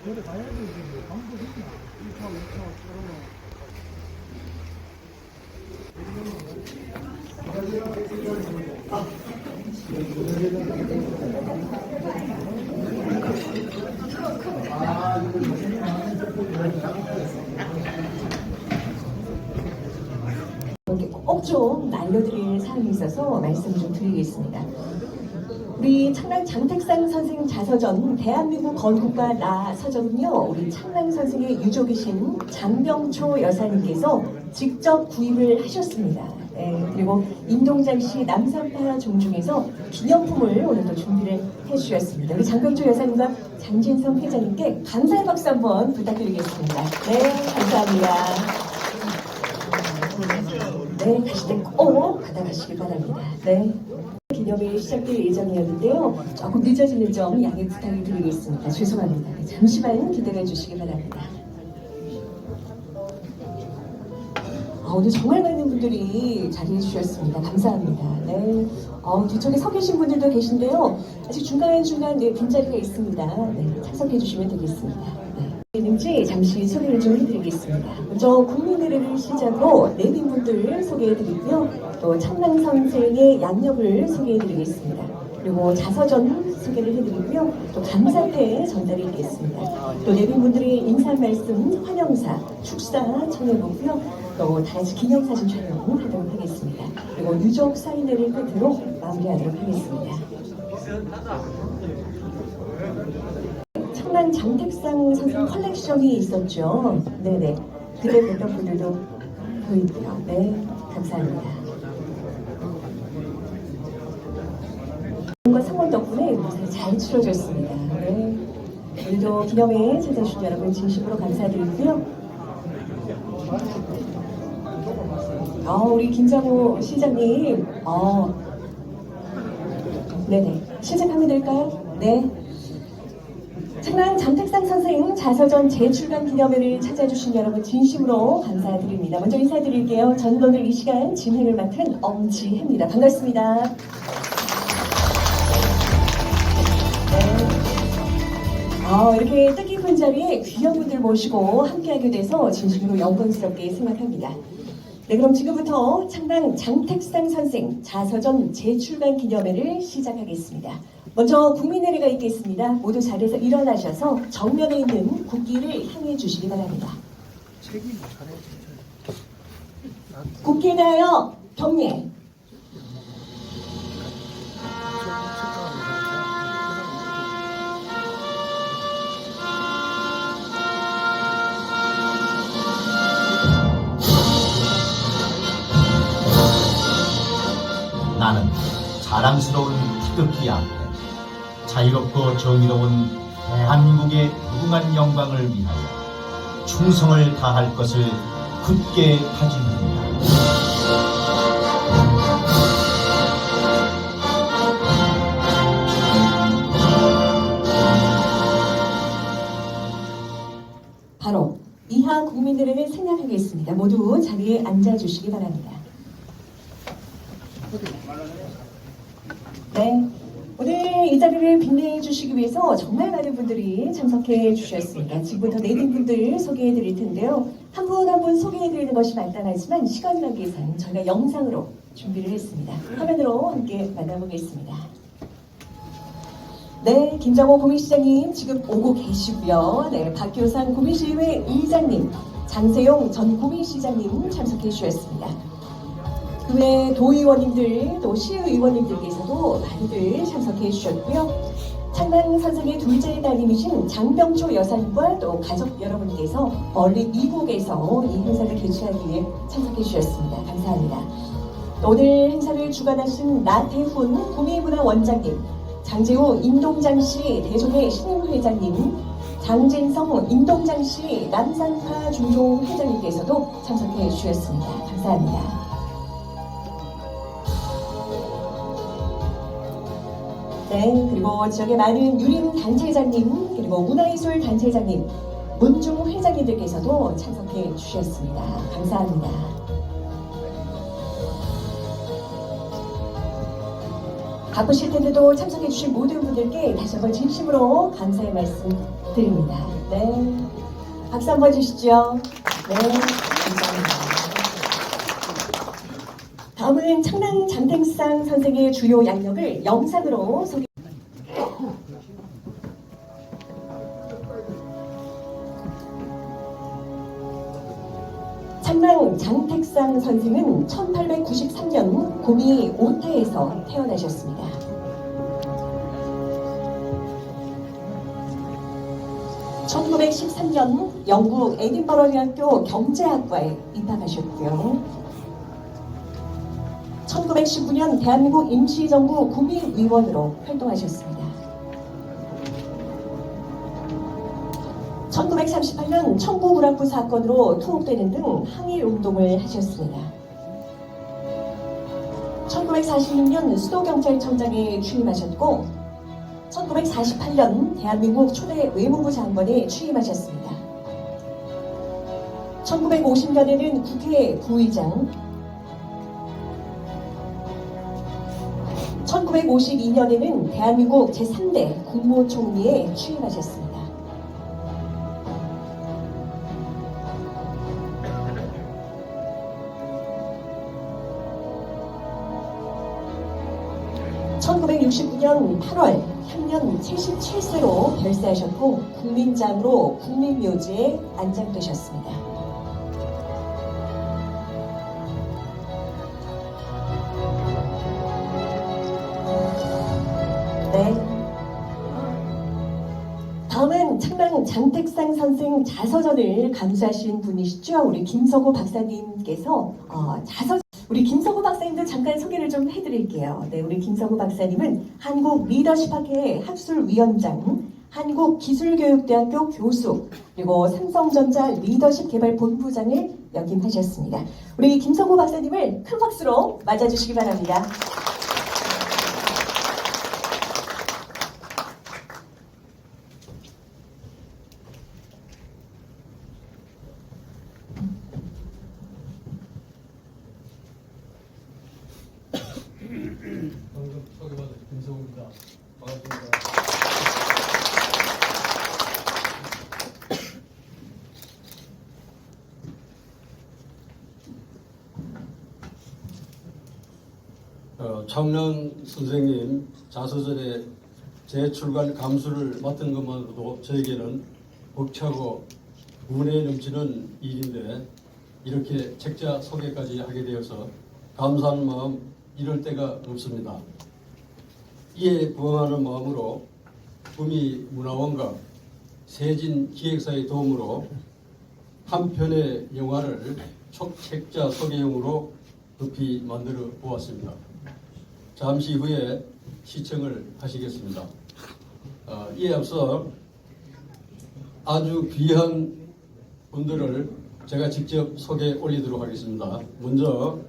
그래 가야지 뭐 방법 있나? 1차, 2차, 꼭 좀 알려드릴 사항이 있어서 말씀 좀 드리겠습니다. 우리 창랑 장택상 선생 자서전 대한민국 건국과 나 서전은요, 우리 창랑 선생의 유족이신 장병초 여사님께서 직접 구입을 하셨습니다. 네, 그리고 임동장씨 남산파 종중에서 기념품을 오늘도 준비를 해주셨습니다. 우리 장병초 여사님과 장진성 회장님께 감사의 박수 한번 부탁드리겠습니다. 네, 감사합니다. 네, 가실 때 꼭 받아가시길 바랍니다. 네. 기념이 시작될 예정이었는데요. 조금 늦어지는 점 양해 부탁을 드리겠습니다. 죄송합니다. 잠시만 기다려 주시기 바랍니다. 오늘 정말 많은 분들이 자리해 주셨습니다. 감사합니다. 네. 뒤쪽에 서 계신 분들도 계신데요. 아직 중간중간 네, 빈자리가 있습니다. 네, 참석해 주시면 되겠습니다. 네. 잠시 소개를 좀 해드리겠습니다. 먼저 국민의례를 시작으로 내빈분들 소개해드리고요. 또 창랑 선생의 양력을 소개해드리겠습니다. 그리고 자서전 소개를 해드리고요. 또 감사패 전달해드리겠습니다. 또 내빈분들의 인사 말씀, 환영사, 축사 청해보고요. 또 다같이 기념사진 촬영하도록 하겠습니다. 그리고 유족 사인회를 끝으로 마무리하도록 하겠습니다. 창랑 장택상 선생 컬렉션이 있었죠. 네네. 그때 뵀던 분들도 보이고요. 네, 감사합니다. 상원 덕분에 무사히 잘 치러졌습니다. 네. 오늘도 기념회에 찾아주신 여러분 진심으로 감사드리고요. 우리 김장호 시장님, 네네. 시작하면 될까요? 네. 창랑 장택상 선생 자서전 재출간 기념회를 찾아주신 여러분 진심으로 감사드립니다. 먼저 인사드릴게요. 저는 오늘 이 시간 진행을 맡은 엄지혜입니다. 반갑습니다. 이렇게 뜻깊은 자리에 귀한 분들 모시고 함께하게 돼서 진심으로 영광스럽게 생각합니다. 네, 그럼 지금부터 창랑 장택상 선생 자서전 재출간 기념회를 시작하겠습니다. 먼저 국민의례가 있겠습니다. 모두 자리에서 일어나셔서 정면에 있는 국기를 향해 주시기 바랍니다. 국기에 대하여 경례. 나는 자랑스러운 태극기 앞에 자유롭고 정의로운 대한민국의 무궁한 영광을 위하여 충성을 다할 것을 굳게 다짐합니다. 바로 이하 국민들에게 생략하겠습니다. 모두 자리에 앉아주시기 바랍니다. 네, 오늘 이 자리를 빛내해 주시기 위해서 정말 많은 분들이 참석해 주셨습니다. 지금부터 내빈분들 소개해 드릴 텐데요. 한 분 한 분 소개해 드리는 것이 마땅하지만 시간 관계상 저희가 영상으로 준비를 했습니다. 화면으로 함께 만나보겠습니다. 네, 김장호 고민시장님 지금 오고 계시고요. 네, 박효상 고민시의회 의장님, 장세용 전 고민시장님 참석해 주셨습니다. 그 외 도의원님들 또 시의원님들께서도 많이들 참석해 주셨고요. 창랑 선생의 둘째 따님이신 장병초 여사님과 또 가족 여러분께서 멀리 이국에서 이 행사를 개최하기 위해 참석해 주셨습니다. 감사합니다. 또 오늘 행사를 주관하신 나태훈 구미문화원장님, 장재호 임동장씨 대종회 신임회장님, 장진성 임동장씨 남산파 중종 회장님께서도 참석해 주셨습니다. 감사합니다. 네, 그리고 지역의 많은 유림 단체장님, 그리고 문화예술 단체장님, 문중 회장님들께서도 참석해 주셨습니다. 감사합니다. 바쁘실 텐데도 참석해 주신 모든 분들께 다시 한번 진심으로 감사의 말씀 드립니다. 네. 박수 한번 주시죠. 네. 감사합니다. 다음은 청랑 장택상 선생의 주요 양력을 영상으로 소개. 청랑 장택상 선생은 1893년 구미 오태에서 태어나셨습니다. 1913년 영국 에딘버러 대학교 경제학과에 입학하셨고요. 1919년 대한민국 임시정부 구미위원으로 활동하셨습니다. 1938년 청구불합부 사건으로 투옥되는 등 항일운동을 하셨습니다. 1946년 수도경찰청장에 취임하셨고 1948년 대한민국 초대 외무부 장관에 취임하셨습니다. 1950년에는 국회 부의장, 1952년에는 대한민국 제3대 국무총리에 취임하셨습니다. (1969년 8월) 향년 77세로 별세하셨고 국민장으로 국민묘지에 안장되셨습니다. 네. 다음은 청랑 장택상 선생 자서전을 감수하신 분이시죠. 우리 김서구 박사님께서 우리 김서구 박사님도 잠깐 소개를 좀 해드릴게요. 네, 우리 김서구 박사님은 한국리더십학회 학술위원장, 한국기술교육대학교 교수, 그리고 삼성전자 리더십 개발 본부장을 역임하셨습니다. 우리 김서구 박사님을 큰 박수로 맞아주시기 바랍니다. 방금 소개받은 김성우입니다. 반갑습니다. 청랑 선생님 자서전에 재출간 감수를 맡은 것만으로도 저에게는 벅차고 운에 넘치는 일인데 이렇게 책자 소개까지 하게 되어서 감사하는 마음 이럴 때가 없습니다. 이에 부응하는 마음으로 구미 문화원과 세진 기획사의 도움으로 한 편의 영화를 촉책자 소개용으로 급히 만들어 보았습니다. 잠시 후에 시청을 하시겠습니다. 이에 앞서 아주 귀한 분들을 제가 직접 소개 올리도록 하겠습니다. 먼저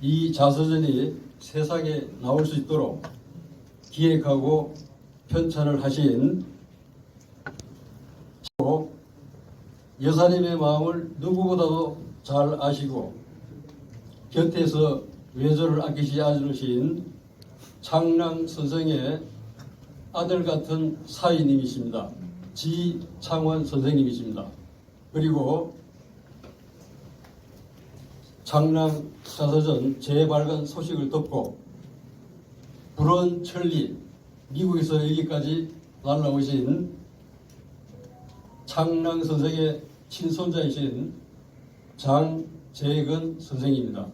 이 자서전이 세상에 나올 수 있도록 기획하고 편찬을 하신 여사님의 마음을 누구보다도 잘 아시고 곁에서 외조를 아끼지 않으신 창랑 선생의 아들 같은 사위님이십니다. 지창원 선생님이십니다. 그리고 창랑 자서전 재발간 소식을 듣고 불원 천리 미국에서 여기까지 날라오신 창랑 선생의 친손자이신 장재근 선생입니다.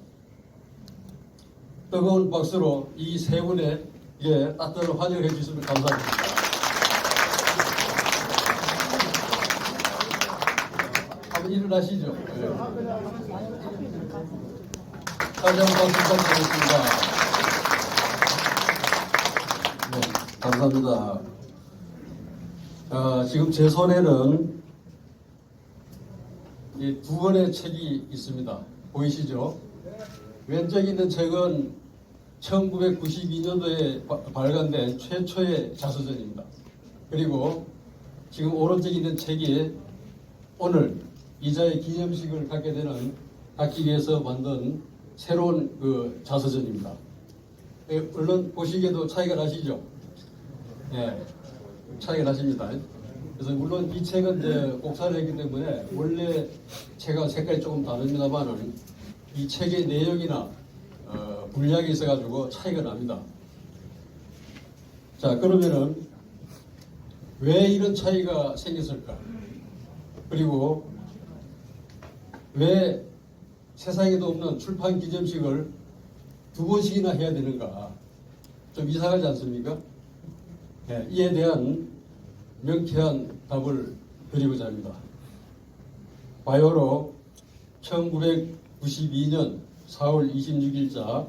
뜨거운 박수로 이 세 분에게 따뜻한 환영을 해주시면 감사합니다. 한번 일어나시죠. 네. 다시 한번 박수 부탁드리겠습니다. 네, 감사합니다. 지금 제 손에는 이 두 권의 책이 있습니다. 보이시죠? 왼쪽에 있는 책은 1992년도에 발간된 최초의 자서전입니다. 그리고 지금 오른쪽에 있는 책이 오늘 이자의 기념식을 갖기 위해서 만든 새로운 그 자서전입니다. 얼른 보시기에도 차이가 나시죠? 네. 차이가 나십니다. 그래서 물론 이 책은 이제 곡사를 했기 때문에 원래 책과 색깔이 조금 다릅니다만은 이 책의 내용이나 분량이 있어가지고 차이가 납니다. 자, 그러면은 왜 이런 차이가 생겼을까? 그리고 왜 세상에도 없는 출판 기념식을 2번씩이나 해야 되는가? 좀 이상하지 않습니까? 네, 이에 대한 명쾌한 답을 드리고자 합니다. 바이오로 1992년 4월 26일자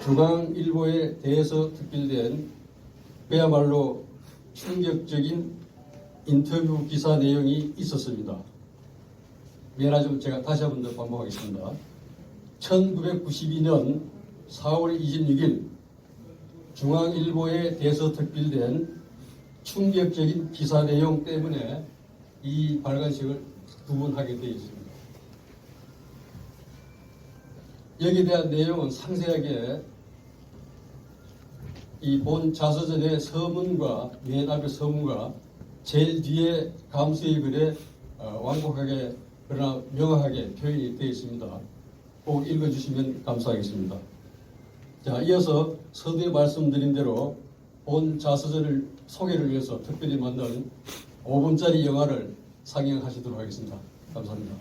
중앙일보에 대해서 특필된 그야말로 충격적인 인터뷰 기사 내용이 있었습니다. 미안하지만 제가 다시 한 번 더 반복하겠습니다. 1992년 4월 26일 중앙일보에 대해서 특필된 충격적인 기사 내용 때문에 이 발간식을 2번 하게 되어 있습니다. 여기에 대한 내용은 상세하게 이 본 자서전의 서문과 맨 앞의 서문과 제일 뒤에 감수의 글에 완곡하게 그러나 명확하게 표현이 되어 있습니다. 꼭 읽어주시면 감사하겠습니다. 자, 이어서 서두에 말씀드린 대로 본 자서전을 소개를 위해서 특별히 만든 5분짜리 영화를 상영하시도록 하겠습니다. 감사합니다.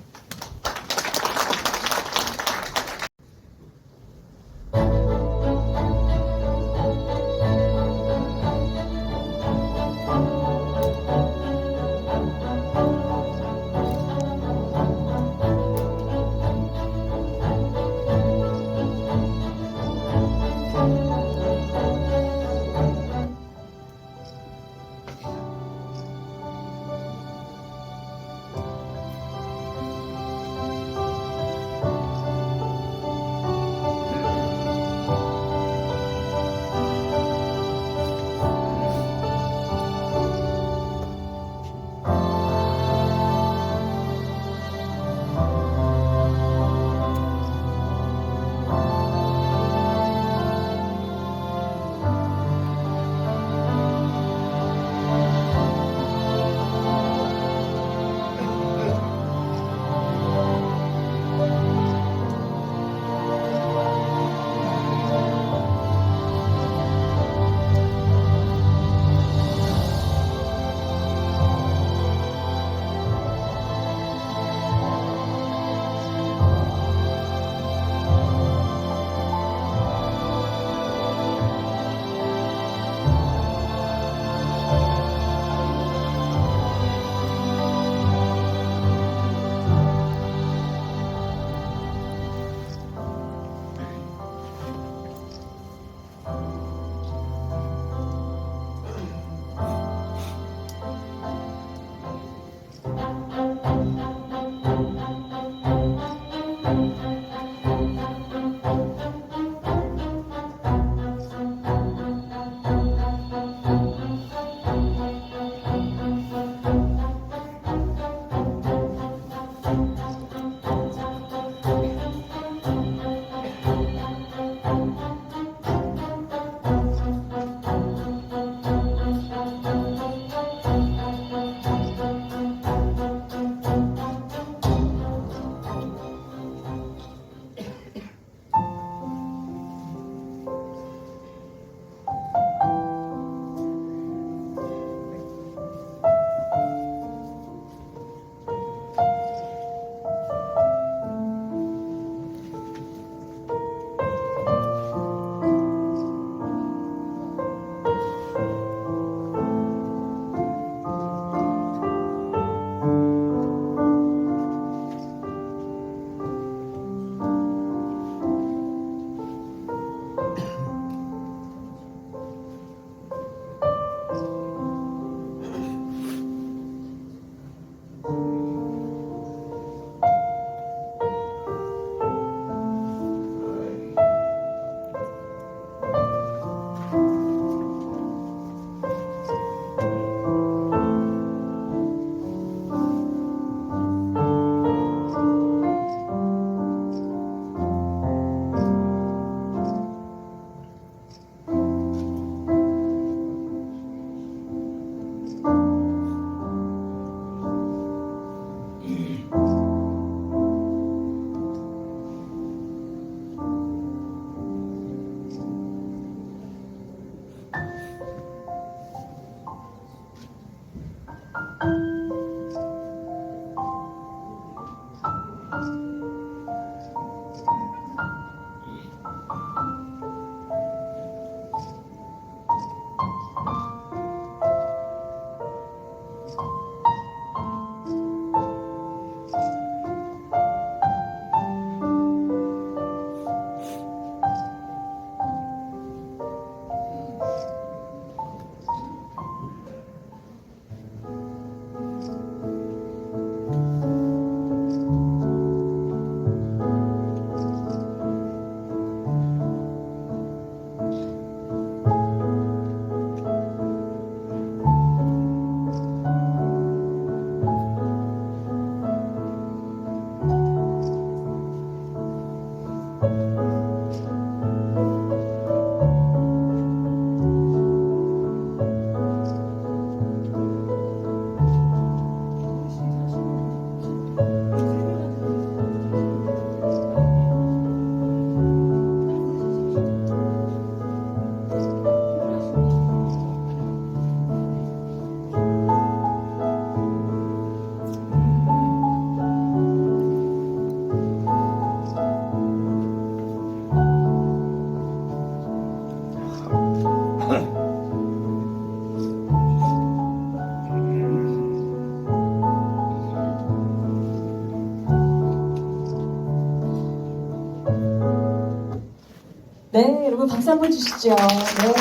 네, 여러분 박수 한번 주시죠. 네.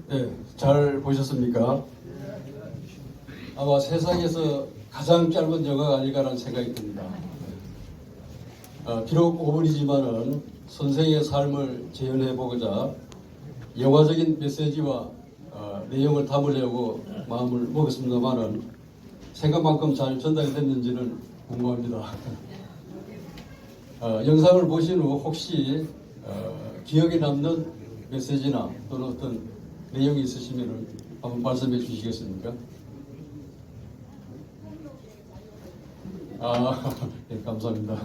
네, 잘 보셨습니까? 아마 세상에서 가장 짧은 영화가 아닐까라는 생각이 듭니다. 비록 5분이지만은 선생의 삶을 재현해 보고자 영화적인 메시지와 내용을 담으려고 마음을 먹었습니다만은 생각만큼 잘 전달이 됐는지는 궁금합니다. 영상을 보신 후 혹시 기억에 남는 메시지나 또는 어떤 내용이 있으시면 한번 말씀해 주시겠습니까? 네, 감사합니다.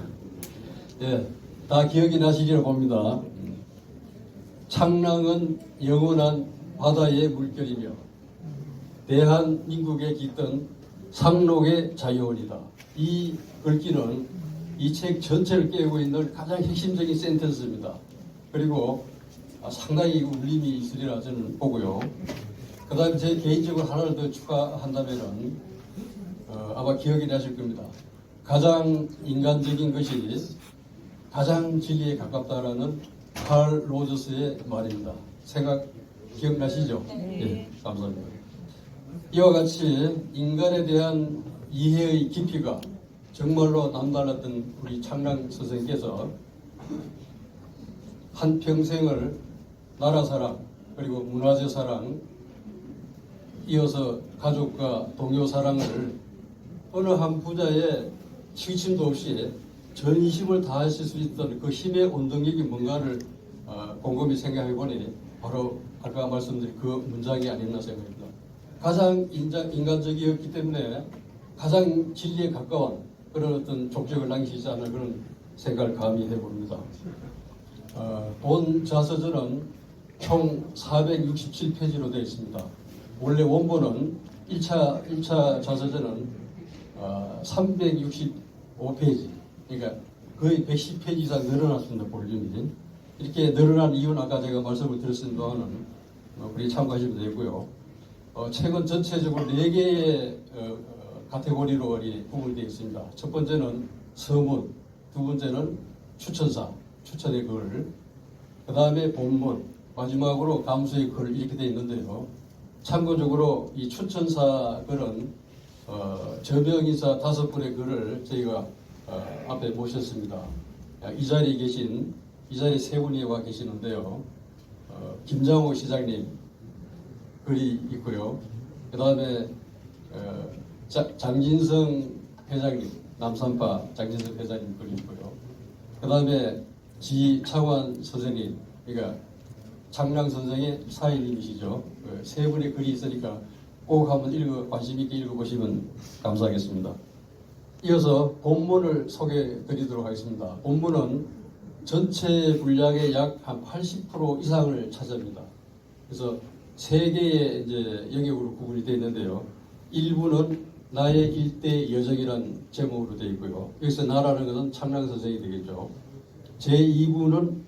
예, 다 기억이 나시리라 봅니다. 창랑은 영원한 바다의 물결이며 대한민국에 깃든 상록의 자유원이다. 이 글귀는 이 책 전체를 깨우고 있는 가장 핵심적인 센텐스입니다. 그리고 상당히 울림이 있으리라 저는 보고요. 그 다음에 제 개인적으로 하나를 더 추가한다면은 아마 기억이 나실 겁니다. 가장 인간적인 것이 가장 진리에 가깝다라는 칼 로저스의 말입니다. 생각 기억나시죠? 네, 감사합니다. 이와 같이 인간에 대한 이해의 깊이가 정말로 남달랐던 우리 창랑 선생님께서 한평생을 나라 사랑 그리고 문화재 사랑 이어서 가족과 동료 사랑을 어느 한 분야에 치우침도 없이 전심을 다하실 수 있던 그 힘의 원동력이 뭔가를 곰곰이 생각해 보니 바로 아까 말씀드린 그 문장이 아니었나 생각합니다. 가장 인간적이었기 때문에 가장 진리에 가까운 그런 어떤 족적을 남기지 않은 그런 생각을 감히 해봅니다. 본 자서전은 총 467페이지로 되어 있습니다. 원래 원본은 1차 자서전은 365페이지, 그러니까 거의 110페이지 이상 늘어났습니다. 볼륨이. 이렇게 늘어난 이유는 아까 제가 말씀을 드렸습니다만은 우리 참고하시면 되고요. 책은 전체적으로 4개의 카테고리로 구분되어 있습니다. 첫 번째는 서문, 두 번째는 추천사, 추천의 글, 그 다음에 본문, 마지막으로 감수의 글 이렇게 되어 있는데요. 참고적으로 이 추천사 글은 저명인사 5분의 글을 저희가 앞에 모셨습니다. 이 자리에 계신, 이 자리에 3분이 와 계시는데요. 김장호 시장님 글이 있고요. 그 다음에 장진성 회장님, 남산파 장진성 회장님 글이 있고요. 그 다음에 지창환 선생님, 그러니까 창랑 선생의 사인님이시죠. 3분의 글이 있으니까 꼭 한번 관심 있게 읽어보시면 감사하겠습니다. 이어서 본문을 소개해 드리도록 하겠습니다. 본문은 전체 분량의 약 한 80% 이상을 차지합니다. 그래서 3개의 이제 영역으로 구분이 되어 있는데요. 1부는 나의 일대 여정이라는 제목으로 되어 있고요. 여기서 나라는 것은 창랑 선생이 되겠죠. 제2부는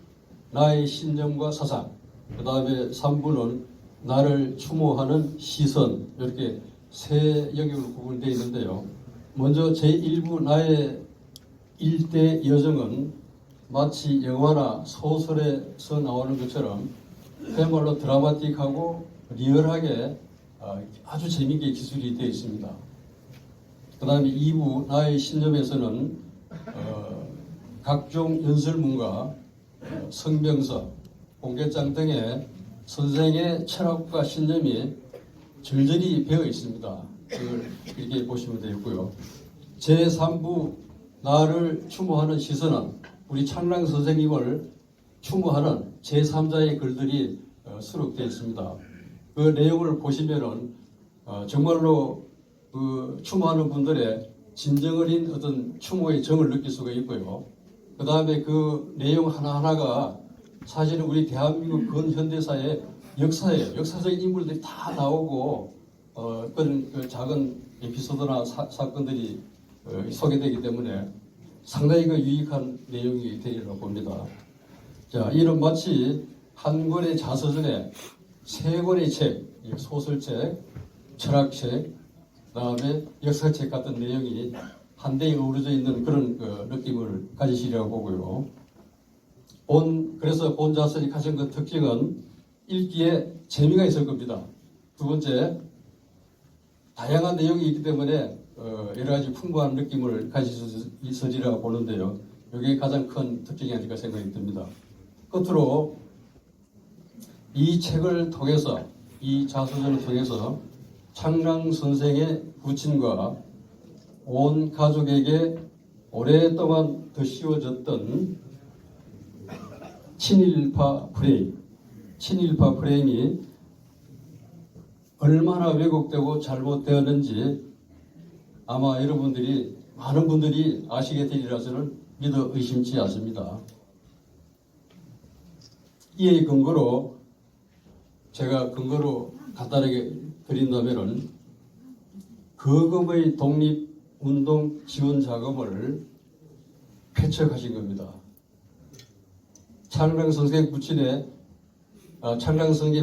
나의 신념과 사상, 그 다음에 3부는 나를 추모하는 시선, 이렇게 3 영역으로 구분되어 있는데요. 먼저 제1부 나의 일대 여정은 마치 영화나 소설에서 나오는 것처럼 그야말로 드라마틱하고 리얼하게 아주 재미있게 기술이 되어 있습니다. 그 다음에 2부 나의 신념에서는 각종 연설문과 성명서, 공개장 등의 선생의 철학과 신념이 절절히 배어 있습니다. 그걸 이렇게 보시면 되겠고요. 제3부 나를 추모하는 시선은 우리 창랑 선생님을 추모하는 제3자의 글들이 수록되어 있습니다. 그 내용을 보시면은 정말로 그 추모하는 분들의 진정 어린 어떤 추모의 정을 느낄 수가 있고요. 그 다음에 그 내용 하나하나가 사실은 우리 대한민국 근현대사의 역사예요. 역사적인 인물들이 다 나오고 그런 그 작은 에피소드나 사건들이 소개되기 때문에 상당히 그 유익한 내용이 되리라고 봅니다. 자, 이는 마치 한 권의 자서전에 3권의 책, 소설책, 철학책, 그다음에 역사책 같은 내용이 한데에 어우러져 있는 그런 느낌을 가지시려고 보고요. 그래서 본 자서의 가장 그 특징은 읽기에 재미가 있을 겁니다. 두 번째, 다양한 내용이 있기 때문에 여러 가지 풍부한 느낌을 가지시리라고 보는데요. 이게 가장 큰 특징이 아닐까 생각이 듭니다. 끝으로 이 책을 통해서, 이 자서전을 통해서 창랑 선생의 부친과 온 가족에게 오랫동안 덧씌워졌던 친일파 프레임이 얼마나 왜곡되고 잘못되었는지 아마 많은 분들이 아시게 되리라 저는 믿어 의심치 않습니다. 이에 제가 근거로 간단하게 드린다면은 거금의 독립운동 지원 자금을 쾌척하신 겁니다. 창랑 선생의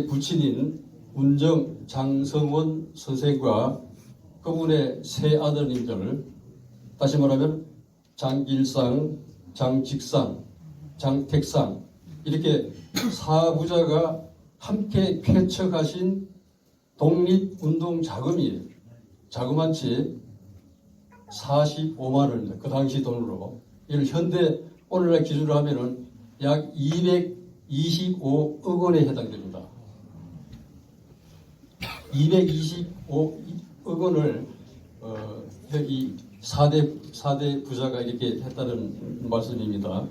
부친인 운정 장성원 선생과 그분의 세 아드님들, 다시 말하면 장길상, 장직상, 장택상, 이렇게 사부자가 함께 쾌척하신 독립운동 자금이에요. 자그마치 45만 원입니다. 그 당시 돈으로. 이를 현대 오늘날 기준으로 하면은 약 225억 원에 해당됩니다. 225억 원을 이 4대 부자가 이렇게 했다는 말씀입니다.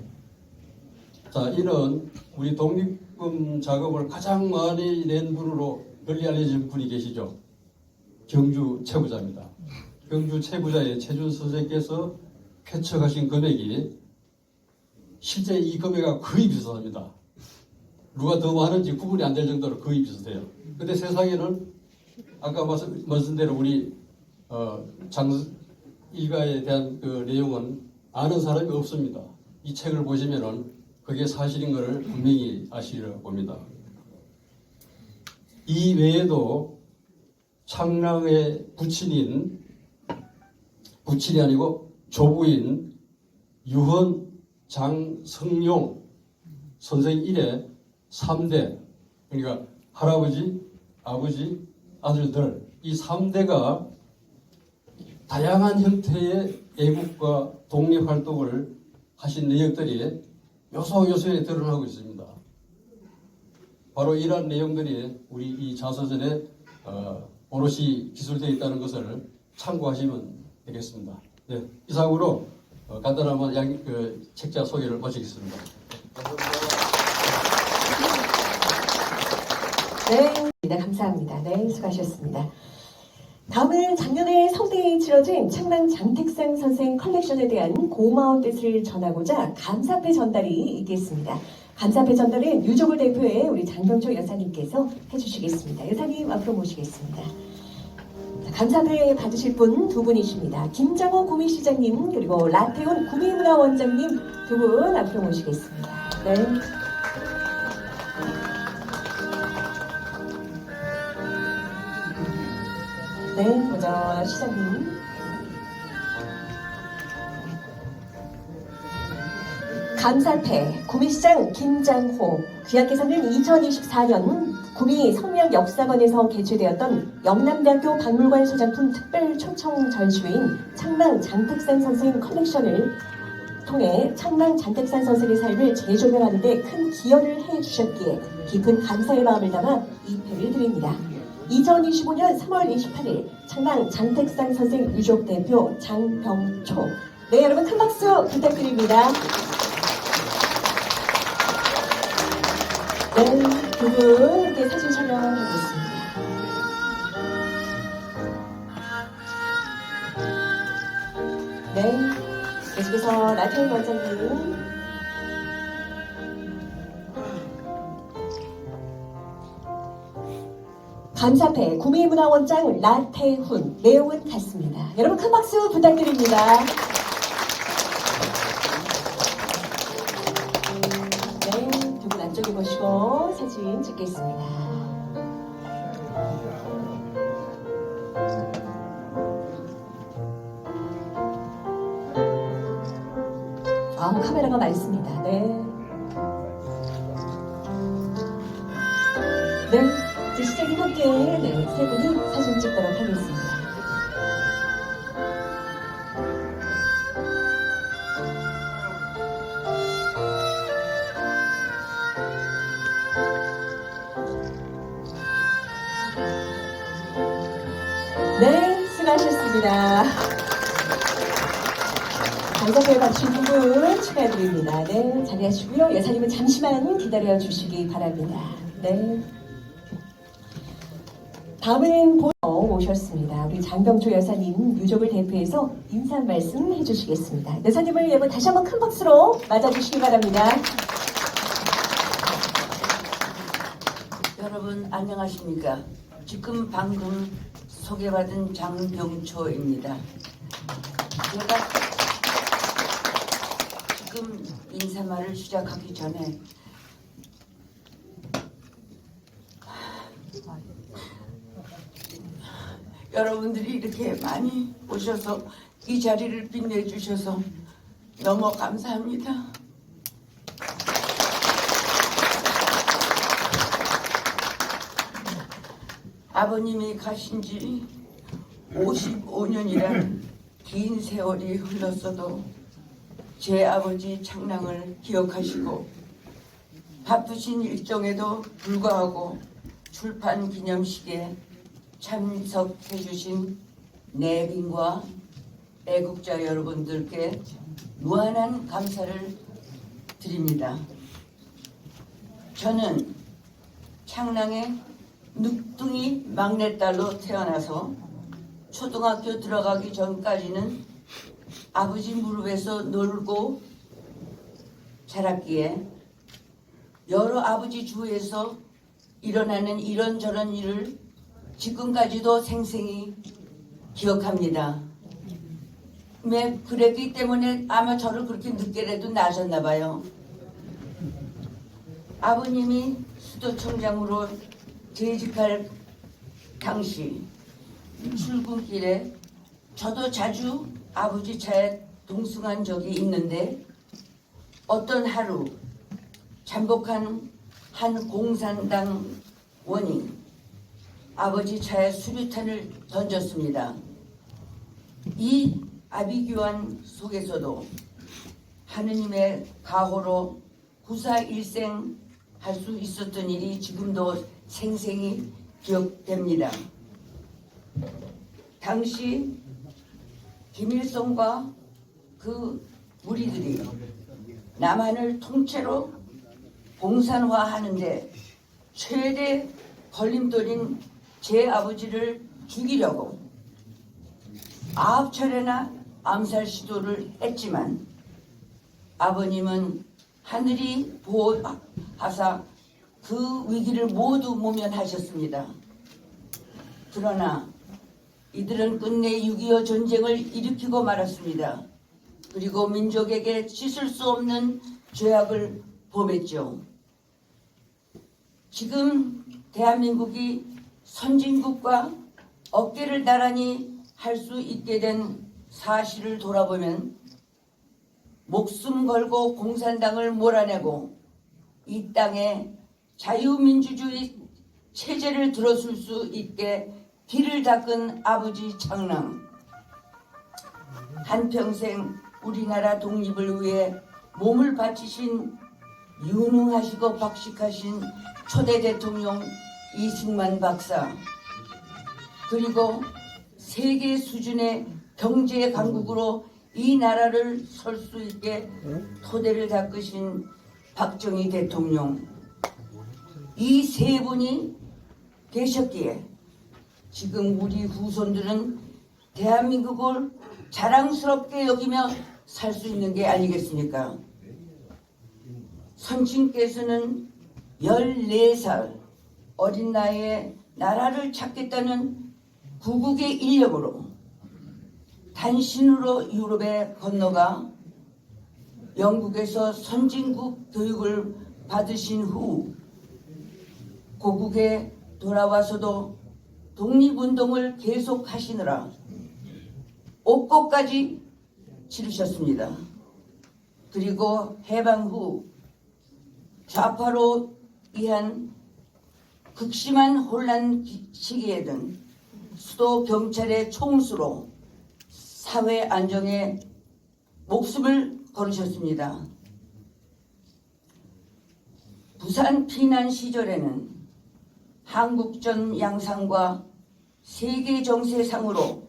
자, 이는 우리 독립금 자금을 가장 많이 낸 분으로 널리 알려진 분이 계시죠. 경주 최부자입니다. 경주 최부자의 최준 선생께서 쾌척하신 금액이 실제 이 금액과 거의 비슷합니다. 누가 더 많은지 구분이 안 될 정도로 거의 비슷해요. 근데 세상에는 아까 말씀대로 우리 일가에 대한 그 내용은 아는 사람이 없습니다. 이 책을 보시면은 그게 사실인 것을 분명히 아시리라고 봅니다. 이 외에도 창랑의 부친이 아니고 조부인 유헌 장성용 선생 일의 3대, 그러니까 할아버지, 아버지, 아들들, 이 3대가 다양한 형태의 애국과 독립활동을 하신 내역들이 요소요소에 드러나고 있습니다. 바로 이러한 내용들이 우리 이 자서전에 오롯이 기술되어 있다는 것을 참고하시면 되겠습니다. 네, 이상으로 간단한 책자 소개를 마치겠습니다. 네, 감사합니다. 네, 수고하셨습니다. 다음은 작년에 성대에 치러진 창랑 장택상 선생 컬렉션에 대한 고마운 뜻을 전하고자 감사패 전달이 있겠습니다. 감사패 전달은 유족을 대표해 우리 장병초 여사님께서 해주시겠습니다. 여사님 앞으로 모시겠습니다. 감사패 받으실 분 두 분이십니다. 김장호 구미시장님 그리고 라태훈 구미문화원장님 두 분 앞으로 모시겠습니다. 네. 네, 먼저 시장님. 감사패 구미시장 김장호 귀하께서는 2024년 구미 성명역사관에서 개최되었던 영남대학교 박물관 소장품 특별 초청 전시회인 창랑 장택산 선생 컬렉션을 통해 창랑 장택산 선생의 삶을 재조명하는 데 큰 기여를 해주셨기에 깊은 감사의 마음을 담아 이 패를 드립니다. 2025년 3월 28일 창랑 장택상 선생 유족 대표 장병초. 네, 여러분 큰 박수 부탁드립니다. 네, 두 분 함께 사진 촬영하겠습니다. 네, 계속해서 라태훈 원장님. 감사패 구미문화원장 라태훈. 내용은 같습니다. 여러분 큰 박수 부탁드립니다. 네, 두 분 앞쪽에 보시고 사진 찍겠습니다. 카메라가 많습니다. 네. 네. 이제 시작이 함께 네, 세 분이 사진 찍도록 하겠습니다. 네, 수고하셨습니다. 장사표에 바친 부분 축하드립니다. 네, 자리하시고요. 여사님은 잠시만 기다려 주시기 바랍니다. 네. 다음은 보러 모셨습니다. 우리 장병조 여사님 유족을 대표해서 인사 말씀 해주시겠습니다. 여사님을 여러분 다시 한번 큰 박수로 맞아주시기 바랍니다. 여러분 안녕하십니까? 지금 방금 소개받은 장병초입니다. 제가 지금 인사말을 시작하기 전에 여러분들이 이렇게 많이 오셔서 이 자리를 빛내주셔서 너무 감사합니다. 아버님이 가신 지 55년이란 긴 세월이 흘렀어도 제 아버지 창랑을 기억하시고 바쁘신 일정에도 불구하고 출판 기념식에 참석해 주신 내빈과 애국자 여러분들께 무한한 감사를 드립니다. 저는 창랑의 늑둥이 막내딸로 태어나서 초등학교 들어가기 전까지는 아버지 무릎에서 놀고 자랐기에 여러 아버지 주위에서 일어나는 이런저런 일을 지금까지도 생생히 기억합니다. 그랬기 때문에 아마 저를 그렇게 늦게라도 낳으셨나 봐요. 아버님이 수도청장으로 재직할 당시 출근길에 저도 자주 아버지 차에 동승한 적이 있는데 어떤 하루 잠복한 한 공산당 원이 아버지 차에 수류탄을 던졌습니다. 이 아비규환 속에서도 하느님의 가호로 구사일생 할 수 있었던 일이 지금도 생생히 기억됩니다. 당시 김일성과 그 무리들이 남한을 통째로 공산화하는데 최대 걸림돌인 제 아버지를 죽이려고 9차례나 암살 시도를 했지만 아버님은 하늘이 보호하사 그 위기를 모두 모면하셨습니다. 그러나 이들은 끝내 6.25 전쟁을 일으키고 말았습니다. 그리고 민족에게 씻을 수 없는 죄악을 범했죠. 지금 대한민국이 선진국과 어깨를 나란히 할 수 있게 된 사실을 돌아보면 목숨 걸고 공산당을 몰아내고 이 땅에 자유민주주의 체제를 들어설 수 있게 길을 닦은 아버지 창랑, 한평생 우리나라 독립을 위해 몸을 바치신 유능하시고 박식하신 초대 대통령 이승만 박사, 그리고 세계 수준의 경제 강국으로 이 나라를 설 수 있게 토대를 닦으신 박정희 대통령, 이 세 분이 계셨기에 지금 우리 후손들은 대한민국을 자랑스럽게 여기며 살 수 있는 게 아니겠습니까? 선친께서는 14살 어린 나이에 나라를 찾겠다는 구국의 인력으로 단신으로 유럽에 건너가 영국에서 선진국 교육을 받으신 후 고국에 돌아와서도 독립운동을 계속하시느라 옥고까지 치르셨습니다. 그리고 해방 후 좌파로 의한 극심한 혼란 시기에는 수도 경찰의 총수로 사회 안정에 목숨을 걸으셨습니다. 부산 피난 시절에는 한국전 양상과 세계 정세상으로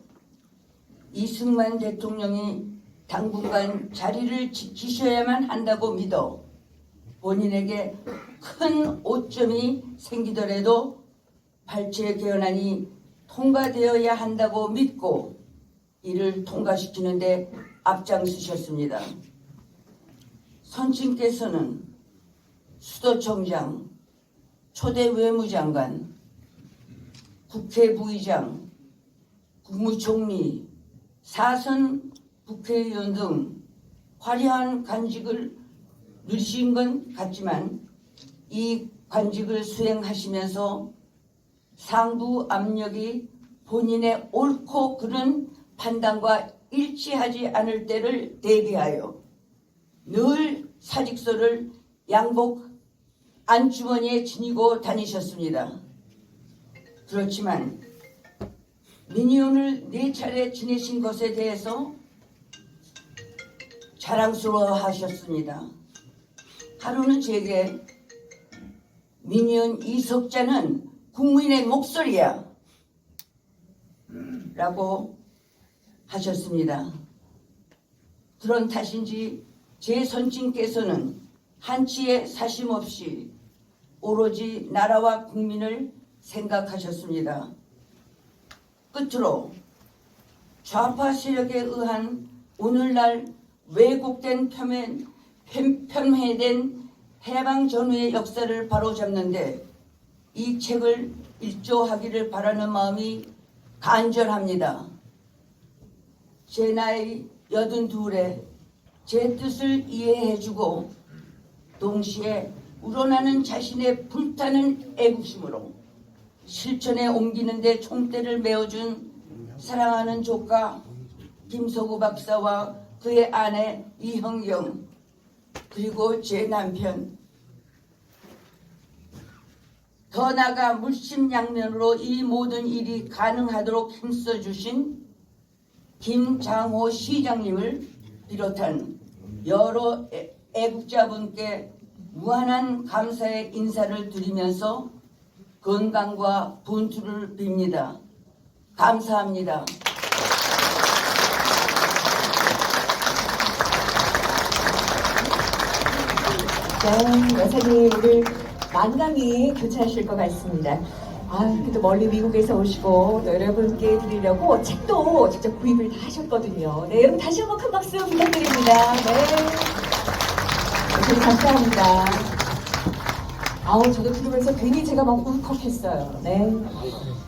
이승만 대통령이 당분간 자리를 지키셔야만 한다고 믿어 본인에게 큰 오점이 생기더라도 발췌 개헌안이 통과되어야 한다고 믿고 이를 통과시키는데 앞장서셨습니다. 선친께서는 수도청장, 초대 외무장관, 국회 부의장, 국무총리, 사선 국회의원 등 화려한 관직을 누리신 건 같지만 이 관직을 수행하시면서 상부 압력이 본인의 옳고 그른 판단과 일치하지 않을 때를 대비하여 늘 사직서를 양복 안주머니에 지니고 다니셨습니다. 그렇지만 미니언을 4차례 지내신 것에 대해서 자랑스러워하셨습니다. 하루는 제게 미니언 이석자는 국민의 목소리야 라고 하셨습니다. 그런 탓인지 제 선친께서는 한치의 사심 없이 오로지 나라와 국민을 생각하셨습니다. 끝으로 좌파 세력에 의한 오늘날 왜곡된 편회된 해방 전후의 역사를 바로잡는데 이 책을 일조하기를 바라는 마음이 간절합니다. 제 나이 82에 제 뜻을 이해해주고 동시에 우러나는 자신의 불타는 애국심으로 실천에 옮기는 데 총대를 메어준 사랑하는 조카 김서구 박사와 그의 아내 이형경 그리고 제 남편 더 나아가 물심양면으로 이 모든 일이 가능하도록 힘써주신 김장호 시장님을 비롯한 여러 애국자분께 무한한 감사의 인사를 드리면서 건강과 분투를 빕니다. 감사합니다. 네, 여사님 오늘 만감이 교차하실 것 같습니다. 그래도 멀리 미국에서 오시고 또 여러분께 드리려고 책도 직접 구입을 다 하셨거든요. 네, 여러분 다시 한번 큰 박수 부탁드립니다. 네, 감사합니다. 저도 들으면서 괜히 제가 막 울컥했어요. 네.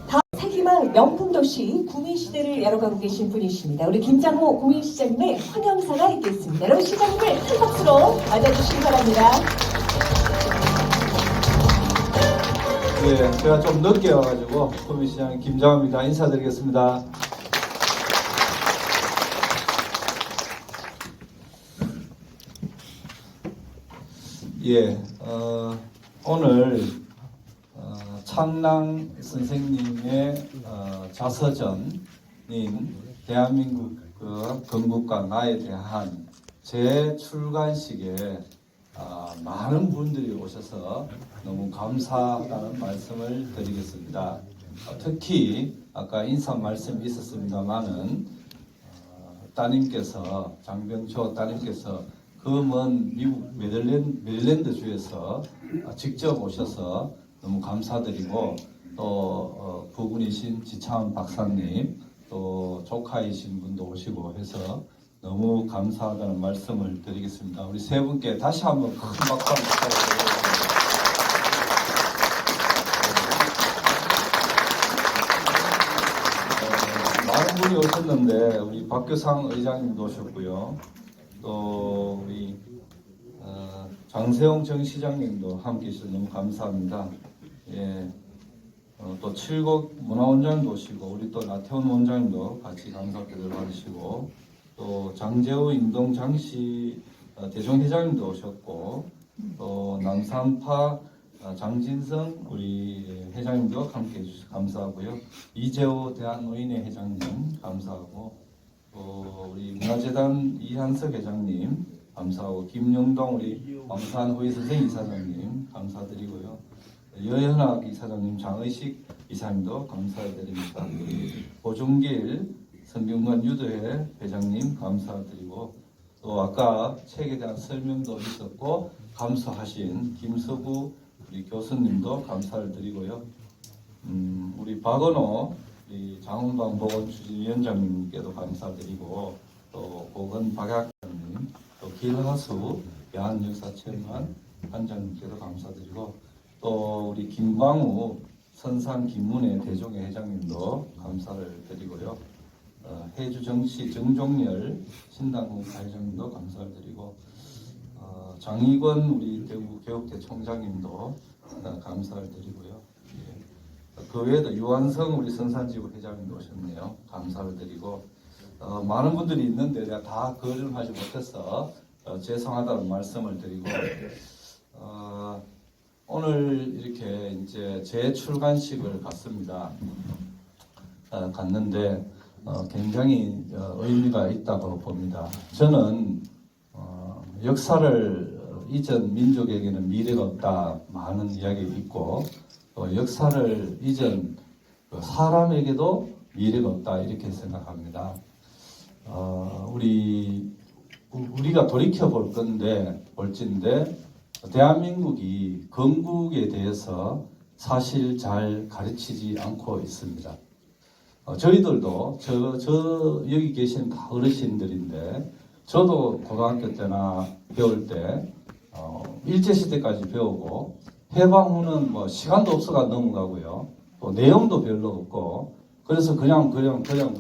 다음 세기말 명품도시 구미시대를 열어가고 계신 분이십니다. 우리 김장호 구미시장님의 환영사가 있겠습니다. 여러분 시장님을 큰 박수로 맞아주시기 바랍니다. 네, 제가 좀 늦게 와가지고 구미시장 김장호입니다. 인사드리겠습니다. 예, 오늘 창랑 선생님의 자서전인 대한민국 건국과 나에 대한 재출간식에 많은 분들이 오셔서 너무 감사하다는 말씀을 드리겠습니다. 특히 아까 인사 말씀이 있었습니다만은 따님께서 장병초 따님께서 그 먼 미국 메릴랜드 주에서 직접 오셔서 너무 감사드리고 또 부군이신 지창원 박사님 또 조카이신 분도 오시고 해서 너무 감사하다는 말씀을 드리겠습니다. 우리 세 분께 다시 한번 큰 박수 한번 부탁드립니다. 많은 분이 오셨는데 우리 박교상 의장님도 오셨고요. 또 우리 장세용 정 시장님도 함께 해주셔서 너무 감사합니다. 예, 또 칠곡 문화원장님도 오시고 우리 또 나태원 원장님도 같이 감사패를 받으시고 또 장재우 인동장시 대종 회장님도 오셨고 또 남산파 장진성 우리 회장님도 함께 해주셔서 감사하고요. 이재호 대한노인회 회장님 감사하고 또 우리 문화재단 이한석 회장님 감사하고 김영동 우리 왕산호위 선생 이사장님 감사드리고요. 여현학 이사장님 장의식 이사님도 감사드립니다. 우리 고종길 성균관 유도회 회장님 감사드리고 또 아까 책에 대한 설명도 있었고 감사하신 김서구 우리 교수님도 감사를 드리고요. 우리 박은호 우리 장훈방 보건추진위원장님께도 감사드리고 또 보건 박약장님 또 길하수 야한역사체험관 관장님께도 감사드리고 또 우리 김광우 선산 김문혜 대종회 회장님도 감사를 드리고요. 해주정치 정종열 신당군 회장님도 감사를 드리고 장희권 우리 대구 교육대 총장님도 감사를 드리고요. 그 외에도 유한성 우리 선산지구 회장님도 오셨네요. 감사를 드리고 많은 분들이 있는데 내가 다 거론하지 못해서 죄송하다는 말씀을 드리고 오늘 이렇게 이제 재출간식을 갔습니다. 갔는데 굉장히 의미가 있다고 봅니다. 저는 역사를 잊은 민족에게는 미래가 없다 많은 이야기가 있고 또 역사를 잊은 사람에게도 미래가 없다 이렇게 생각합니다. 우리가 돌이켜 볼 건데 볼진데 대한민국이 건국에 대해서 사실 잘 가르치지 않고 있습니다. 저희들도 저 여기 계신 다 어르신들인데 저도 고등학교 때나 배울 때 일제시대까지 배우고 해방 후는 뭐 시간도 없어가 넘어가고요. 또 내용도 별로 없고 그래서 그냥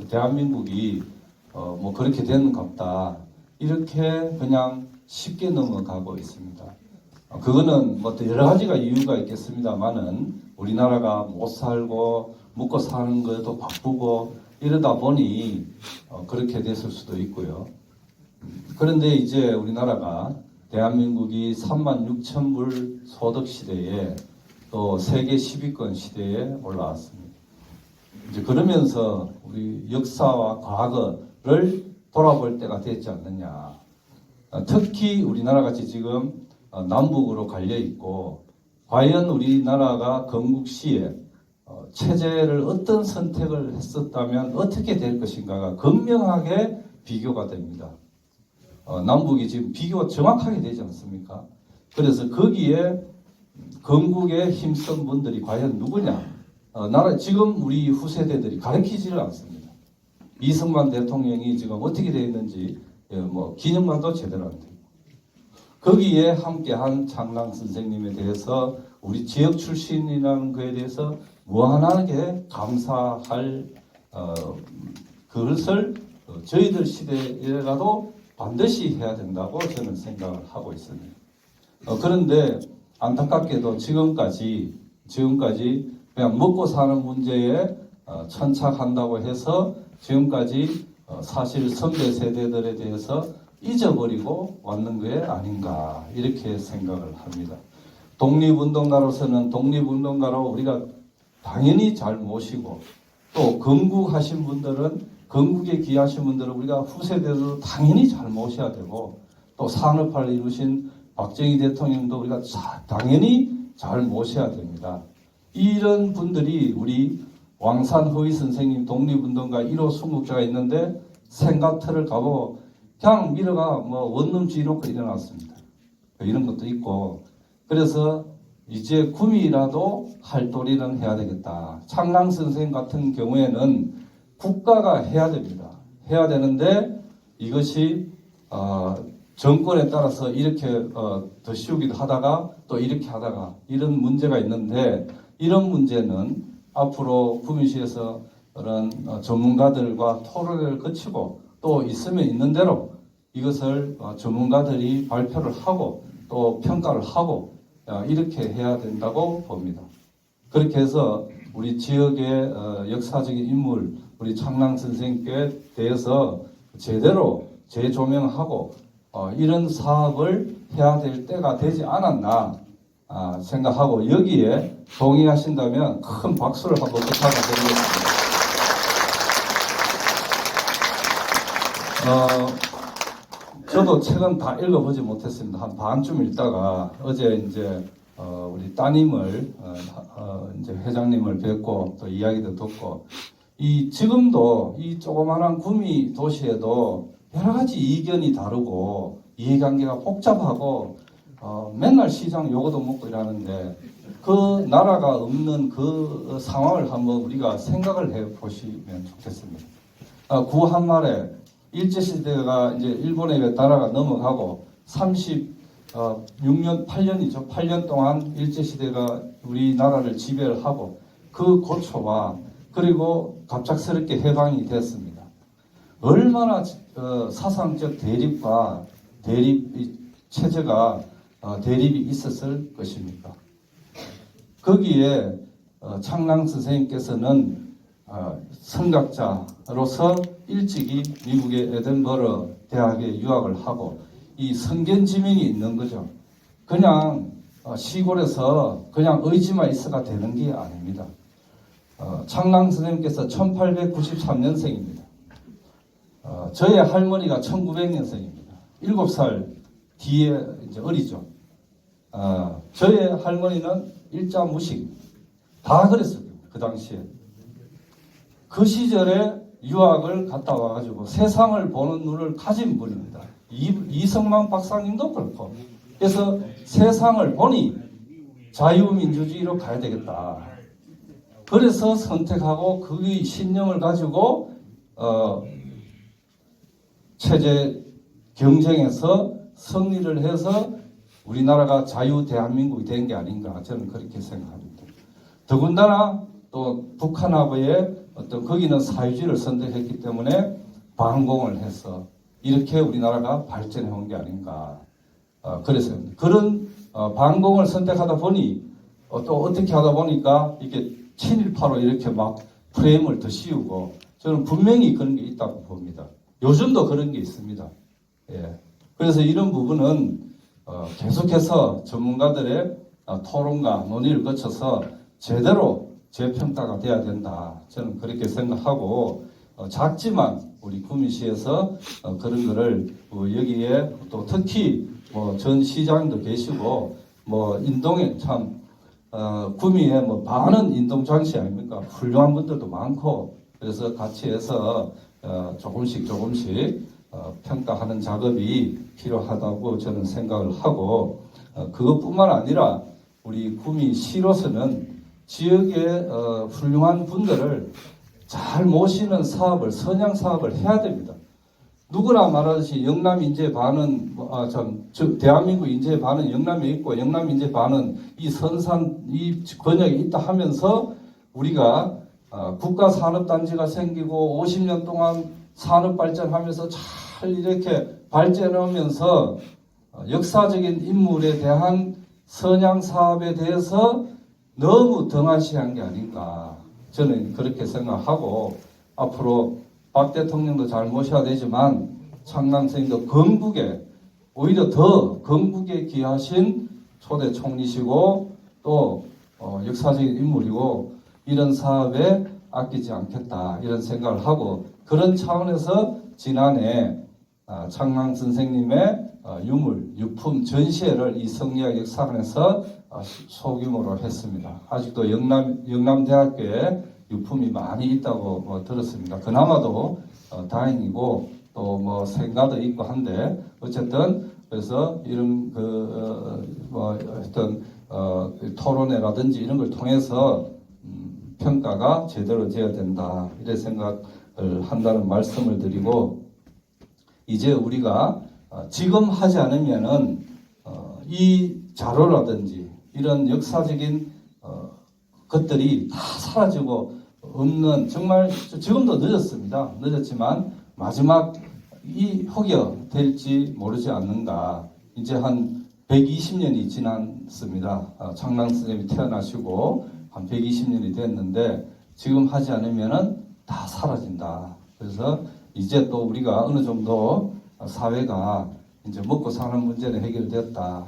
대한민국이 뭐 그렇게 되는 것 같다. 이렇게 그냥 쉽게 넘어가고 있습니다. 그거는 뭐 여러 가지가 이유가 있겠습니다만은 우리나라가 못 살고 먹고 사는 것도 바쁘고 이러다 보니 그렇게 됐을 수도 있고요. 그런데 이제 우리나라가 대한민국이 36,000불 소득 시대에 또 세계 10위권 시대에 올라왔습니다. 이제 그러면서 우리 역사와 과거를 돌아볼 때가 됐지 않느냐. 특히 우리나라 같이 지금 남북으로 갈려 있고 과연 우리나라가 건국 시에 체제를 어떤 선택을 했었다면 어떻게 될 것인가가 극명하게 비교가 됩니다. 남북이 지금 비교가 정확하게 되지 않습니까? 그래서 거기에 건국에 힘쓴 분들이 과연 누구냐? 지금 우리 후세대들이 가르치지를 않습니다. 이승만 대통령이 지금 어떻게 되어 있는지 뭐 기념관도 제대로 안 돼요. 거기에 함께한 창랑 선생님에 대해서 우리 지역 출신이라는 것에 대해서 무한하게 감사할 그것을 저희들 시대에라도 반드시 해야 된다고 저는 생각을 하고 있습니다. 그런데 안타깝게도 지금까지 그냥 먹고 사는 문제에 천착한다고 해서 지금까지 사실 선배 세대들에 대해서 잊어버리고 왔는 게 아닌가 이렇게 생각을 합니다. 독립운동가로서는 독립운동가로 우리가 당연히 잘 모시고 또 건국하신 분들은 건국에 기하신 분들은 우리가 후세대도 당연히 잘 모셔야 되고 또 산업화를 이루신 박정희 대통령도 우리가 당연히 잘 모셔야 됩니다. 이런 분들이 우리 왕산허위 선생님 독립운동가 1호 순국자가 있는데 생가터를 가보고 그냥 밀어가 뭐 원룸 지어놓고 일어났습니다. 이런 것도 있고 그래서 이제 구미라도 할 도리는 해야 되겠다. 창랑 선생 같은 경우에는 국가가 해야 됩니다. 해야 되는데 이것이 정권에 따라서 이렇게 더 씌우기도 하다가 또 이렇게 하다가 이런 문제가 있는데 이런 문제는 앞으로 구미시에서 그런 전문가들과 토론을 거치고 또 있으면 있는 대로 이것을 전문가들이 발표를 하고 또 평가를 하고 이렇게 해야 된다고 봅니다. 그렇게 해서 우리 지역의 역사적인 인물 우리 창랑 선생님께 대해서 제대로 재조명하고 이런 사업을 해야 될 때가 되지 않았나 생각하고 여기에 동의하신다면 큰 박수를 한번 부탁드리겠습니다. 저도 책은 다 읽어보지 못했습니다. 한 반쯤 읽다가 어제 이제 우리 따님을 이제 회장님을 뵙고 또 이야기도 듣고 지금도 이 조그마한 구미 도시에도 여러 가지 이견이 다르고 이해관계가 복잡하고 맨날 시장 요거도 먹고 이러는데 그 나라가 없는 그 상황을 한번 우리가 생각을 해 보시면 좋겠습니다. 구한말에 일제시대가 이제 일본에 나라가 넘어가고 36년, 8년이죠. 8년 동안 일제시대가 우리나라를 지배를 하고 그 고초와 그리고 갑작스럽게 해방이 됐습니다. 얼마나 사상적 대립과 체제가 대립이 있었을 것입니까? 거기에 창랑 선생님께서는 선각자로서 일찍이 미국의 에든버러 대학에 유학을 하고 이 성견 지명이 있는 거죠. 그냥 시골에서 그냥 의지만 있어가 되는 게 아닙니다. 창랑 선생님께서 1893년생입니다. 저의 할머니가 1900년생입니다. 7살 뒤에 이제 어리죠. 저의 할머니는 일자 무식 다 그랬어요. 그 당시에. 그 시절에 유학을 갔다 와가지고 세상을 보는 눈을 가진 분입니다. 이성만 박사님도 그렇고. 그래서 세상을 보니 자유민주주의로 가야 되겠다. 그래서 선택하고 그 신념을 가지고 체제 경쟁에서 승리를 해서 우리나라가 자유 대한민국이 된 게 아닌가 저는 그렇게 생각합니다. 더군다나 또 북한하고의 어떤 거기는 사회주의를 선택했기 때문에 반공을 해서 이렇게 우리나라가 발전해 온 게 아닌가 그래서 그런 반공을 선택하다 보니 또 어떻게 하다 보니까 이렇게 친일파로 이렇게 막 프레임을 더 씌우고 저는 분명히 그런 게 있다고 봅니다. 요즘도 그런 게 있습니다. 예. 그래서 이런 부분은 계속해서 전문가들의 토론과 논의를 거쳐서 제대로 재평가가 돼야 된다. 저는 그렇게 생각하고 작지만 우리 구미시에서 그런 거를 여기에 또 특히 전 시장도 계시고 인동에 참 구미에 많은 인동장씨 아닙니까? 훌륭한 분들도 많고 그래서 같이 해서 조금씩 평가하는 작업이 필요하다고 저는 생각을 하고 그것뿐만 아니라 우리 구미시로서는 지역의 훌륭한 분들을 잘 모시는 사업을 선양 사업을 해야 됩니다. 누구나 말하듯이 영남 인재 반은 대한민국 인재 반은 영남에 있고 영남 인재 반은 이 선산 이 권역에 있다 하면서 우리가 국가 산업단지가 생기고 50년 동안 산업 발전하면서 잘 이렇게 발전하면서 역사적인 인물에 대한 선양 사업에 대해서 너무 등한시한 게 아닌가 저는 그렇게 생각하고 앞으로 박 대통령도 잘 모셔야 되지만 창랑 선생님도 건국에 오히려 더 건국에 기하신 초대 총리시고 또 역사적인 인물이고 이런 사업에 아끼지 않겠다 이런 생각을 하고 그런 차원에서 지난해 창랑 선생님의 유품 전시회를 이 성리학 역사관에서 소규모로 했습니다. 아직도 영남대학교에 유품이 많이 있다고 들었습니다. 그나마도 다행이고 또 생가도 있고 한데 어쨌든 그래서 이런 어떤 토론회라든지 이런 걸 통해서 평가가 제대로 되어야 된다 이런 생각을 한다는 말씀을 드리고 이제 우리가 지금 하지 않으면은 이 자료라든지 이런 역사적인 것들이 다 사라지고 없는 정말 지금도 늦었습니다. 늦었지만 마지막 이 혹여 될지 모르지 않는가. 이제 한 120년이 지났습니다. 창랑 선생님이 태어나시고 한 120년이 됐는데 지금 하지 않으면은 다 사라진다. 그래서 이제 또 우리가 어느 정도 사회가 이제 먹고 사는 문제는 해결되었다.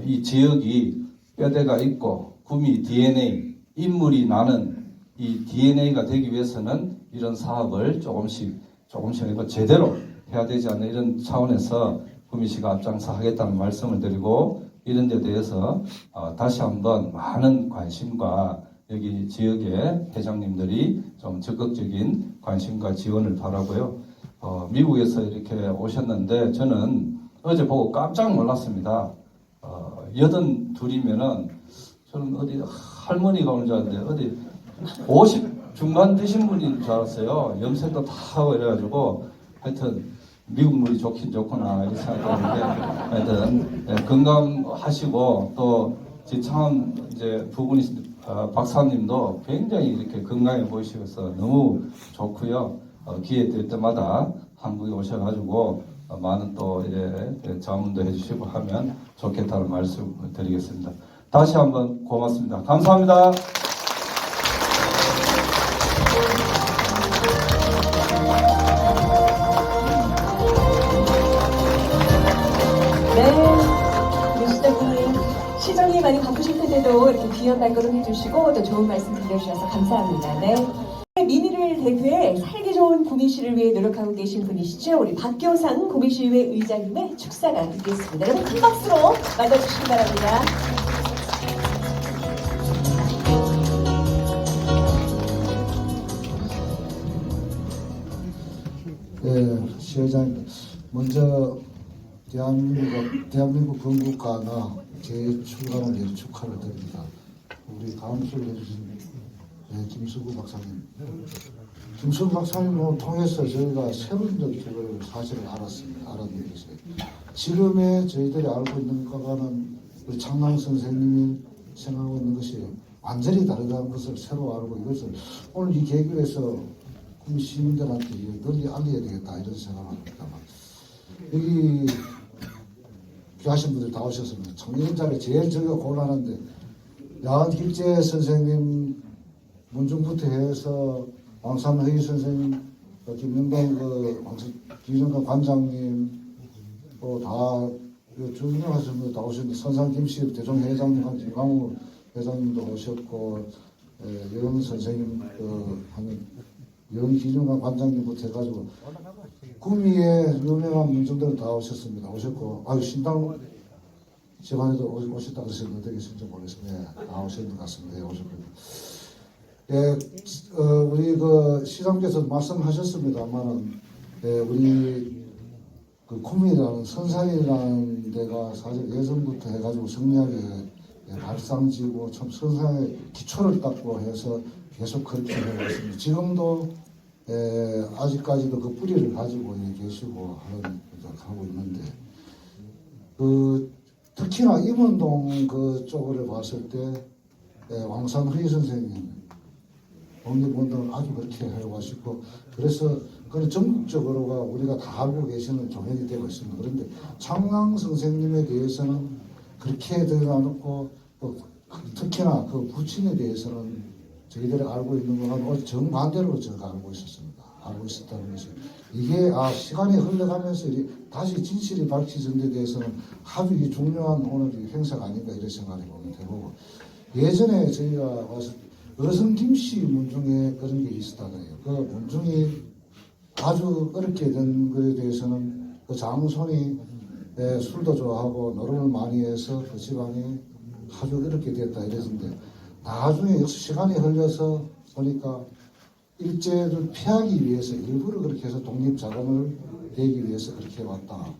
이 지역이 뼈대가 있고 구미 DNA 인물이 나는 이 DNA가 되기 위해서는 이런 사업을 조금씩 아니고 제대로 해야 되지 않나 이런 차원에서 구미시가 앞장서 하겠다는 말씀을 드리고 이런 데 대해서 다시 한번 많은 관심과 여기 지역의 회장님들이 좀 적극적인 관심과 지원을 바라고요. 미국에서 이렇게 오셨는데 저는 어제 보고 깜짝 놀랐습니다. 82이면은 저는 어디 할머니가 오는 줄 알았는데 어디 50 중반 되신 분인 줄 알았어요. 염색도 다 하고 이래가지고 하여튼 미국 물이 좋긴 좋구나 이렇게 생각했는데 하여튼 건강하시고 또 지참 이제 부군이 박사님도 굉장히 이렇게 건강해 보이셔서 너무 좋고요. 기회 될 때마다 한국에 오셔가지고 많은 또 이제 자문도 해주시고 하면 좋겠다는 말씀을 드리겠습니다. 다시 한번 고맙습니다. 감사합니다. 네, 우리 시장님, 시장님 많이 바쁘실 텐데도 이렇게 귀한 발걸음 해주시고 또 좋은 말씀 들려주셔서 감사합니다. 네. 민의를 대표해 살기 좋은 구미시를 위해 노력하고 계신 분이시죠. 우리 박교상 구미시의회 의장님의 축사가 있겠습니다. 여러분 큰 박수로 맞아주시기 바랍니다. 네, 시회장님 먼저 대한민국 건국가나 재출간을 내 축하를 드립니다. 우리 다음 소개해 주신 김수구 박사님. 김수구 박사님을 통해서 저희가 새로운 정책을 사실을 알았는 것이에요. 지금의 저희들이 알고 있는 것과는 우리 창남 선생님이 생각하고 있는 것이 완전히 다르다는 것을 새로 알고 이것을 오늘 이 계기에서 구미 시민들한테 널리 알려야 되겠다 이런 생각을 합니다. 여기 귀하신 분들 다 오셨습니다. 청년 자리 제일 저희가 곤란한데 야한길재 선생님 문중부터 해서 왕산회의 선생님, 김영동 김영동 관장님 또 다 주민하신 분들 다 오셨는데 선상 김씨 대종 회장님, 김강우 회장님도 오셨고 영 선생님 영기준관 관장님부터 해가지고 구미의 유명한 문중들은 다 오셨습니다. 오셨고 신당 집안에도 오셨다고 하셨는데 어떻게 계신지 모르겠습니다. 다 오신 것 같습니다. 오셨군요. 우리 시장께서 말씀하셨습니다만은 우리 구미라는 선산이라는 데가 사실 예전부터 해가지고 성리하게 발상지고 참 선산의 기초를 닦고 해서 계속 그렇게 해왔습니다. 지금도 아직까지도 그 뿌리를 가지고 계시고 하고 있는데 특히나 임원동 쪽을 봤을 때 왕산회 선생님 독립운동을 아주 그렇게 하고 하시고 그래서 그런 전국적으로가 우리가 다 알고 계시는 조명이 되고 있습니다. 그런데 창랑 선생님에 대해서는 그렇게 되지 않고 특히나 그 부친에 대해서는 저희들이 알고 있는 것은 정반대로 제가 알고 있었습니다. 알고 있었다는 것이 이게 시간이 흘러가면서 다시 진실이 밝혀진 데 대해서는 아주 중요한 오늘 행사가 아닌가 이런 생각이 보면 되고 예전에 저희가 와서 어성 김씨 문중에 그런 게 있었다고 해요. 그 문중이 아주 어렵게 된 것에 대해서는 그 장손이 술도 좋아하고 노름을 많이 해서 그 집안이 아주 어렵게 됐다 이랬는데 나중에 역시 시간이 흘러서 보니까 일제를 피하기 위해서 일부러 그렇게 해서 독립자금을 내기 위해서 그렇게 해왔다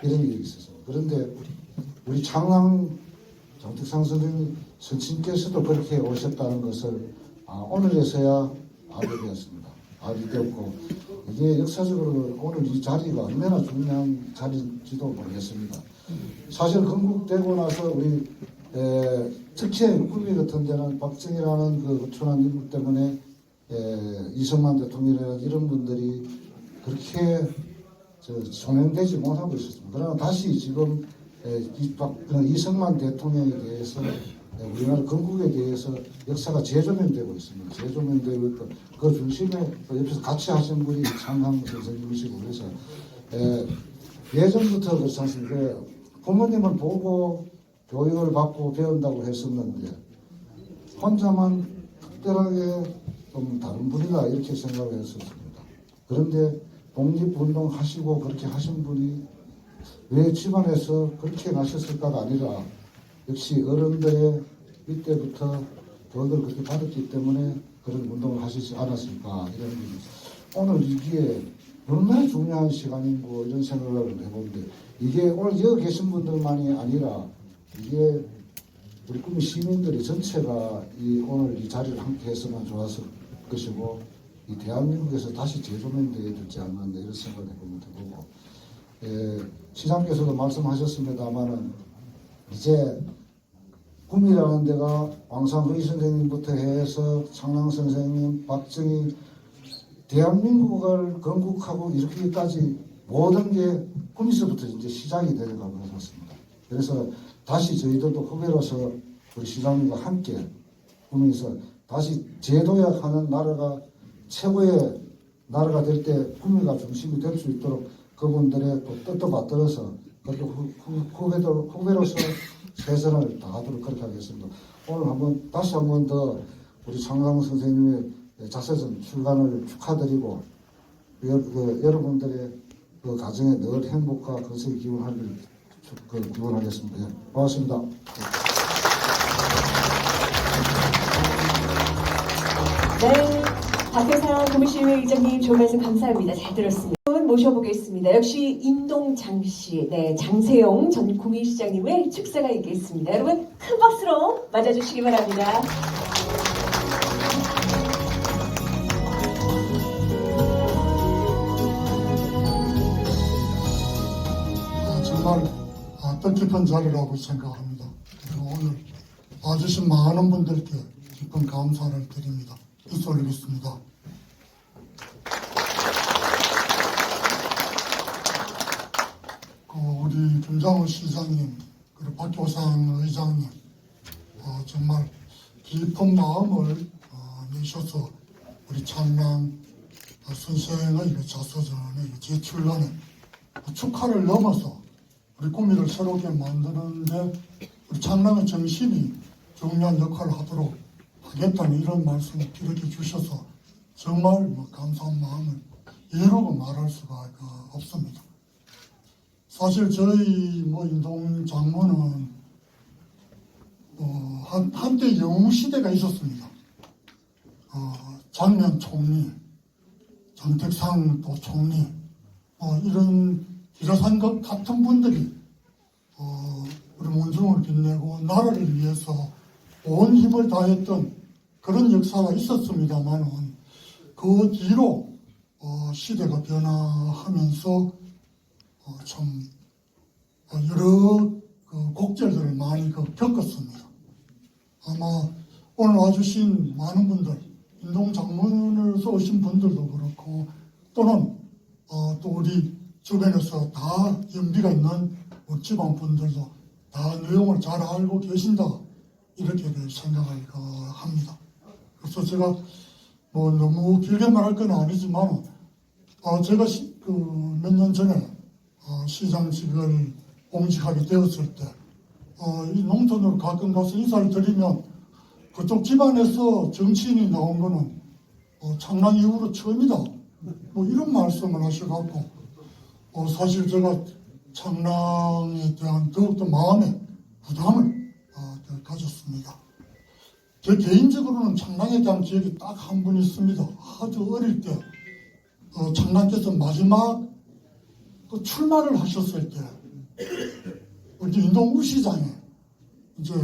이런 얘기 있었어요. 그런데 우리 창랑 정택상 선생님 선친께서도 그렇게 오셨다는 것을 오늘에서야 알게 되었습니다. 알게 되었고 이게 역사적으로 오늘 이 자리가 얼마나 중요한 자리인지도 모르겠습니다. 사실 건국되고 나서 우리 특히 구미 같은 데는 박정희라는 그 우천한 인물 때문에 이승만 대통령이라는 이런 분들이 그렇게 소명되지 못하고 있었습니다. 그러나 다시 지금 이승만 대통령에 대해서 우리나라 건국에 대해서 역사가 재조명되고 있습니다. 재조명되고 있고 그 중심에 옆에서 같이 하신 분이 창항 선생님이시고 그래서 예전부터 그렇지 않습니까? 부모님을 보고 교육을 받고 배운다고 했었는데 혼자만 특별하게 좀 다른 분이다 이렇게 생각을 했었습니다. 그런데 독립운동 하시고 그렇게 하신 분이 왜 집안에서 그렇게 나셨을까가 아니라 역시 어른들의 이때부터 교육을 그렇게 받았기 때문에 그런 운동을 하시지 않았을까 이런 오늘 이게 얼마나 중요한 시간이고 이런 생각을 해보는데 이게 오늘 여기 계신 분들만이 아니라 이게 우리 국민 시민들이 전체가 오늘 이 자리를 함께 했으면 좋았을 것이고 이 대한민국에서 다시 재조명되어야 되지 않는다 이런 생각을 해보면 되고 시장께서도 말씀하셨습니다마는 이제 꿈이라는 데가 왕상의 선생님부터 해서 창랑 선생님, 박정희 대한민국을 건국하고 이렇게까지 모든 게 꿈에서부터 이제 시작이 되는 것 같습니다. 그래서 다시 저희들도 후배로서 우리 시장님과 함께 꿈에서 다시 재도약하는 나라가 최고의 나라가 될 때 꿈이가 중심이 될 수 있도록 그분들의 또 뜻도 받들어서 그렇게 후배로서 최선을 다하도록 그렇게 하겠습니다. 오늘 한번 다시 한번 더 우리 창강 선생님의 자서전 출간을 축하드리고 여러분들의 그 가정에 늘 행복과 건설이 기원하길 기원하겠습니다. 예, 고맙습니다. 네, 박효상 구미시의회 의장님 좋은 말씀 감사합니다. 잘 들었습니다. 모셔보겠습니다. 역시 인동장씨, 네, 장세용 전 구미시장님의 축사가 있겠습니다. 여러분 큰 박수로 맞아주시기 바랍니다. 정말 뜻깊은 자리라고 생각합니다. 그리고 오늘 와주신 많은 분들께 깊은 감사를 드립니다. 입술 올리겠습니다. 우리 김장훈 시장님 그리고 박효상 의장님 정말 깊은 마음을 내셔서 우리 창랑 선생의 자서전의 제출간에 축하를 넘어서 우리 구미를 새롭게 만드는데 우리 창랑의 정신이 중요한 역할을 하도록 하겠다는 이런 말씀을 기록해 주셔서 정말 감사한 마음을 이루고 말할 수가 없습니다. 사실 저희 인동 장모는 한때 영웅 시대가 있었습니다. 장면 총리, 정택상 또 총리, 이런 기라산 것 같은 분들이 우리 문중을 빛내고 나라를 위해서 온 힘을 다했던 그런 역사가 있었습니다만은 그 뒤로 시대가 변화하면서 참 여러 곡절들을 많이 겪었습니다. 아마 오늘 와주신 많은 분들, 인동 장문에서 오신 분들도 그렇고 또는 또 우리 주변에서 다 연비가 있는 지방 분들도 다 내용을 잘 알고 계신다 이렇게 생각을 합니다. 그래서 제가 너무 길게 말할 건 아니지만 제가 몇 년 전에 시장직을 공직하게 되었을 때 이 농촌으로 가끔 가서 인사를 드리면 그쪽 집안에서 정치인이 나온 거는 창랑 이후로 처음이다 이런 말씀을 하셔갖고 사실 제가 창랑에 대한 더욱더 마음의 부담을 가졌습니다. 제 개인적으로는 창랑에 대한 기억이 딱 한 분 있습니다. 아주 어릴 때 창랑께서 마지막 출마를 하셨을 때 우리 인동 우시장에 이제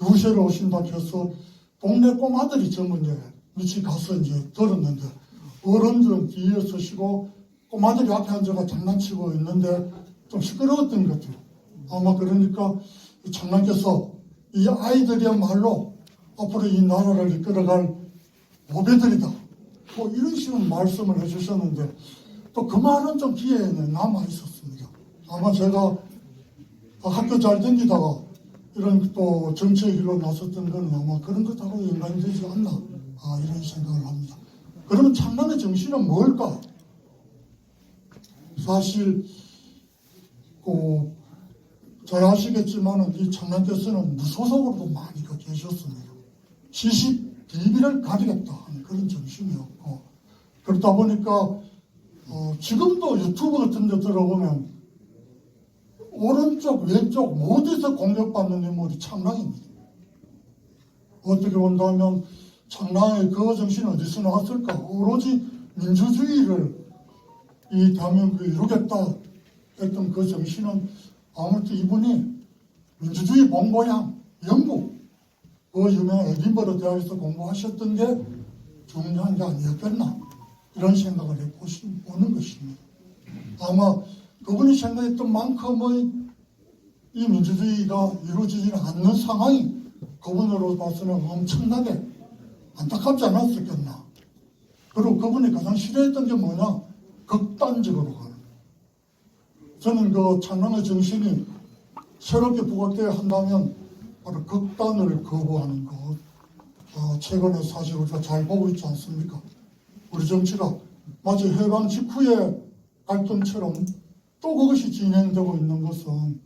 유세를 오신다 해서 동네 꼬마들이 전부 이제 밑에 가서 이제 들었는데 어른들은 뒤에 서시고 꼬마들이 앞에 앉아가 장난치고 있는데 좀 시끄러웠던 것 같아요. 아마 그러니까 장난께서 이 아이들이야말로 앞으로 이 나라를 이끌어갈 모배들이다. 이런 식으로 말씀을 해주셨는데 또 그 말은 좀 귀에 남아 있었습니다. 아마 제가 학교 잘 다니다가 이런 또 정치의 길로 나섰던 건 아마 그런 것하고 연관이 되지 않나 이런 생각을 합니다. 그러면 창랑의 정신은 뭘까? 사실 잘 아시겠지만은 이 청년께서는 무소속으로도 많이 계셨습니다. 시십 비비를 가리겠다 하는 그런 정신이었고, 그렇다 보니까 지금도 유튜브 같은 데 들어보면 오른쪽 왼쪽 모두에서 공격받는 인물이 창랑입니다. 어떻게 본다면 창랑의 그 정신이 어디서 나왔을까? 오로지 민주주의를 이 대한민국에 이루겠다 했던 그 정신은 아무튼 이분이 민주주의 본고향 영국 그 유명한 에딘버러 대학에서 공부하셨던 게 중요한 게 아니었겠나 이런 생각을 해보는 것입니다. 아마 그분이 생각했던 만큼의 이 민주주의가 이루어지지는 않는 상황이 그분으로 봐서는 엄청나게 안타깝지 않았었겠나. 그리고 그분이 가장 싫어했던 게 뭐냐? 극단적으로 가는. 저는 그 창랑의 정신이 새롭게 부각되어야 한다면 바로 극단을 거부하는 것. 최근에 사실 우리가 잘 보고 있지 않습니까? 우리 정치가 마치 해방 직후의 갈등처럼 또 그것이 진행되고 있는 것은